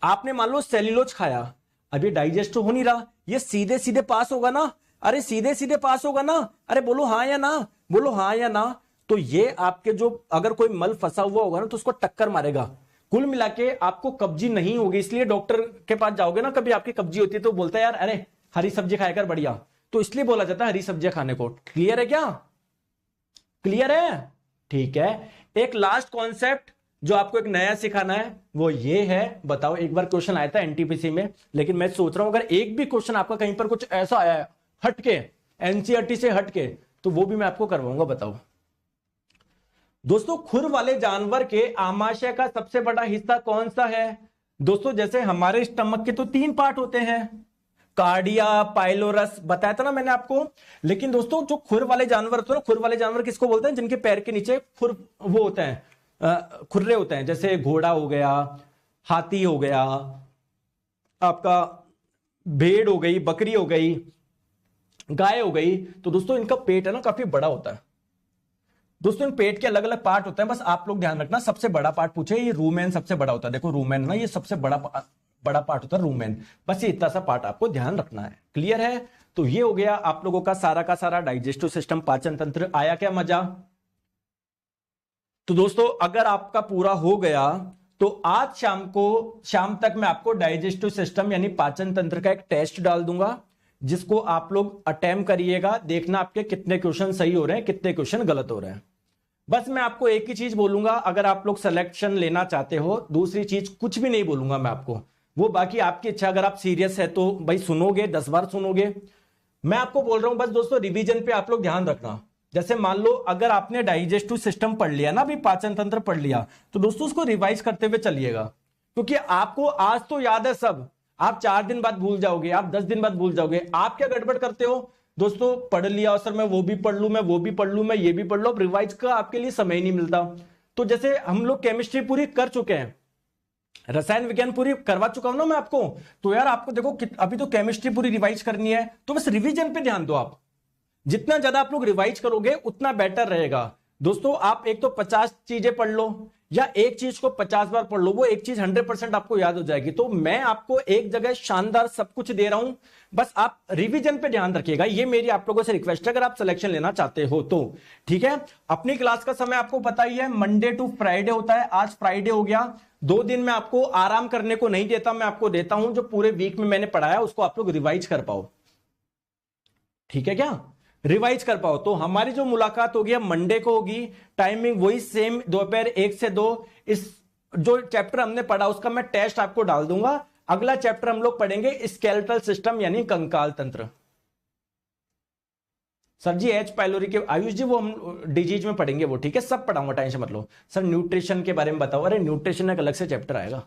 आपने मान लो सेल्यूलोज खाया, अभी डाइजेस्ट हो नहीं रहा, ये सीधे सीधे पास होगा ना, अरे सीधे सीधे पास होगा ना, अरे बोलो हाँ या ना, बोलो हाँ या ना। तो ये आपके जो अगर कोई मल फंसा हुआ होगा ना तो उसको टक्कर मारेगा, कुल मिला के आपको कब्जी नहीं होगी। इसलिए डॉक्टर के पास जाओगे ना, कभी आपकी कब्जी होती है तो बोलता है यार अरे हरी सब्जी खाया कर बढ़िया, तो इसलिए बोला जाता है हरी सब्जियां खाने को। क्लियर है क्या? क्लियर है? ठीक है। एक लास्ट कॉन्सेप्ट जो आपको एक नया सिखाना है वो ये है, बताओ, एक बार क्वेश्चन आया था एनटीपीसी में, लेकिन मैं सोच रहा हूं अगर एक भी क्वेश्चन आपका कहीं पर कुछ ऐसा आया है हटके, एनसीईआरटी से हटके, तो वो भी मैं आपको करवाऊंगा। बताओ दोस्तों, खुर वाले जानवर के आमाशय का सबसे बड़ा हिस्सा कौन सा है? दोस्तों जैसे हमारे स्टमक के तो 3 पार्ट होते हैं, कार्डिया, पाइलोरस, बताया था ना मैंने आपको। लेकिन दोस्तों जो खुर वाले जानवर होते हैं ना, खुर वाले जानवर किसको बोलते हैं? जिनके पैर के नीचे खुर वो होते हैं, खुर्रे होते हैं, जैसे घोड़ा हो गया, हाथी हो गया, आपका भेड़ हो गई, बकरी हो गई, गाय हो गई। तो दोस्तों इनका पेट है ना काफी बड़ा होता है। दोस्तों इन पेट के अलग अलग पार्ट होते हैं, बस आप लोग ध्यान रखना। सबसे बड़ा पार्ट पूछे, ये रूमेन सबसे बड़ा होता है। देखो रूमेन ना, ये सबसे बड़ा पार्ट होता है रूमेन। बस ये इतना सा पार्ट आपको ध्यान रखना है। क्लियर है? तो ये हो गया आप लोगों का सारा डाइजेस्टिव सिस्टम, पाचन तंत्र। आया क्या मजा? तो दोस्तों अगर आपका पूरा हो गया तो आज शाम तक मैं आपको डाइजेस्टिव सिस्टम यानी पाचन तंत्र का एक टेस्ट डाल दूंगा, जिसको आप लोग अटेम्प्ट करिएगा। देखना आपके कितने क्वेश्चन सही हो रहे हैं, कितने क्वेश्चन गलत हो रहे हैं। बस मैं आपको एक ही चीज बोलूंगा, अगर आप लोग सिलेक्शन लेना चाहते हो, दूसरी चीज कुछ भी नहीं बोलूंगा मैं आपको, वो बाकी आपकी इच्छा। अगर आप सीरियस है तो भाई सुनोगे, 10 बार सुनोगे। मैं आपको बोल रहा हूं बस दोस्तों रिवीजन पे आप लोग ध्यान रखना। जैसे मान लो अगर आपने डाइजेस्टिव सिस्टम पढ़ लिया ना, अभी पाचन तंत्र पढ़ लिया, तो दोस्तों उसको रिवाइज करते हुए चलिएगा, क्योंकि आपको आज तो याद है सब, आप 4 दिन बाद भूल जाओगे, आप 10 दिन बाद भूल जाओगे। आप क्या गड़बड़ करते हो दोस्तों? पढ़ लिया सर, मैं वो भी पढ़ लूं, मैं वो भी पढ़ लूं, मैं ये भी पढ़ लूं, अब रिवाइज का आपके लिए समय ही नहीं मिलता। तो जैसे हम लोग केमिस्ट्री पूरी कर चुके हैं, रसायन विज्ञान पूरी करवा चुका हूं ना मैं आपको, तो यार आपको देखो अभी तो केमिस्ट्री पूरी रिवाइज करनी है, तो बस रिवीजन पे ध्यान दो। आप जितना ज्यादा आप लोग रिवाइज करोगे उतना बेटर रहेगा। दोस्तों आप एक तो 50 चीजें पढ़ लो या एक चीज को 50 बार पढ़ लो, वो एक चीज 100% आपको याद हो जाएगी। तो मैं आपको एक जगह शानदार सब कुछ दे रहा हूं, बस आप रिवीजन पे ध्यान रखिएगा। ये मेरी आप लोगों से रिक्वेस्ट है, अगर आप सिलेक्शन लेना चाहते हो तो। ठीक है, अपनी क्लास का समय आपको पता ही है, मंडे टू फ्राइडे होता है। आज फ्राइडे हो गया, 2 दिन मैं आपको आराम करने को नहीं देता, मैं आपको देता हूं जो पूरे वीक में मैंने पढ़ाया उसको आप लोग रिवाइज कर पाओ। ठीक है क्या? रिवाइज कर पाओ। तो हमारी जो मुलाकात होगी मंडे को होगी, टाइमिंग वही सेम, दोपहर 1 से 2। इस जो चैप्टर हमने पढ़ा उसका मैं टेस्ट आपको डाल दूंगा। अगला चैप्टर हम लोग पढ़ेंगे स्केलेटल सिस्टम यानी कंकाल तंत्र। सर जी एच पाइलोरी के आयुष जी वो हम डिजीज में पढ़ेंगे वो, ठीक है, सब पढ़ाऊंगा, टेंशन मत लो। सर न्यूट्रिशन के बारे में बताओ, अरे न्यूट्रिशन एक अलग से चैप्टर आएगा।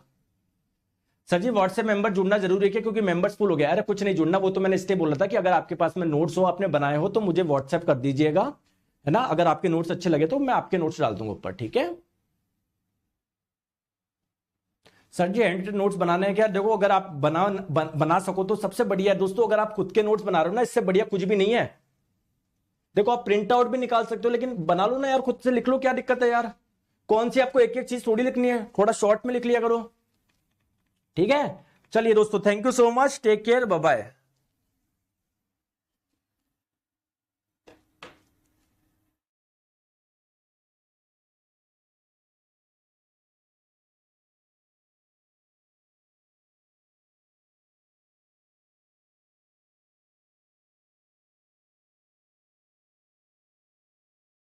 सर जी व्हाट्सएप मेंबर जुड़ना जरूरी है क्योंकि मेंबर्स फुल हो गया। अरे कुछ नहीं जुड़ना, वो तो मैंने इसलिए बोला था कि अगर आपके पास में नोट्स हो, आपने बनाए हो, तो मुझे व्हाट्सएप कर दीजिएगा, है ना। अगर आपके नोट्स अच्छे लगे तो मैं आपके नोट्स डाल दूंगा ऊपर, ठीक है। सर जी हैंड नोट्स बनाने क्या, देखो अगर आप बना सको तो सबसे बढ़िया है दोस्तों। अगर आप खुद के नोट्स बना रहे हो ना, इससे बढ़िया कुछ भी नहीं है। देखो आप प्रिंट आउट भी निकाल सकते हो, लेकिन बना लो ना यार, खुद से लिख लो, क्या दिक्कत है यार। कौन सी आपको एक एक चीज थोड़ी लिखनी है, थोड़ा शॉर्ट में लिख लिया करो, ठीक है। चलिए दोस्तों, thank you so much, take care, bye bye.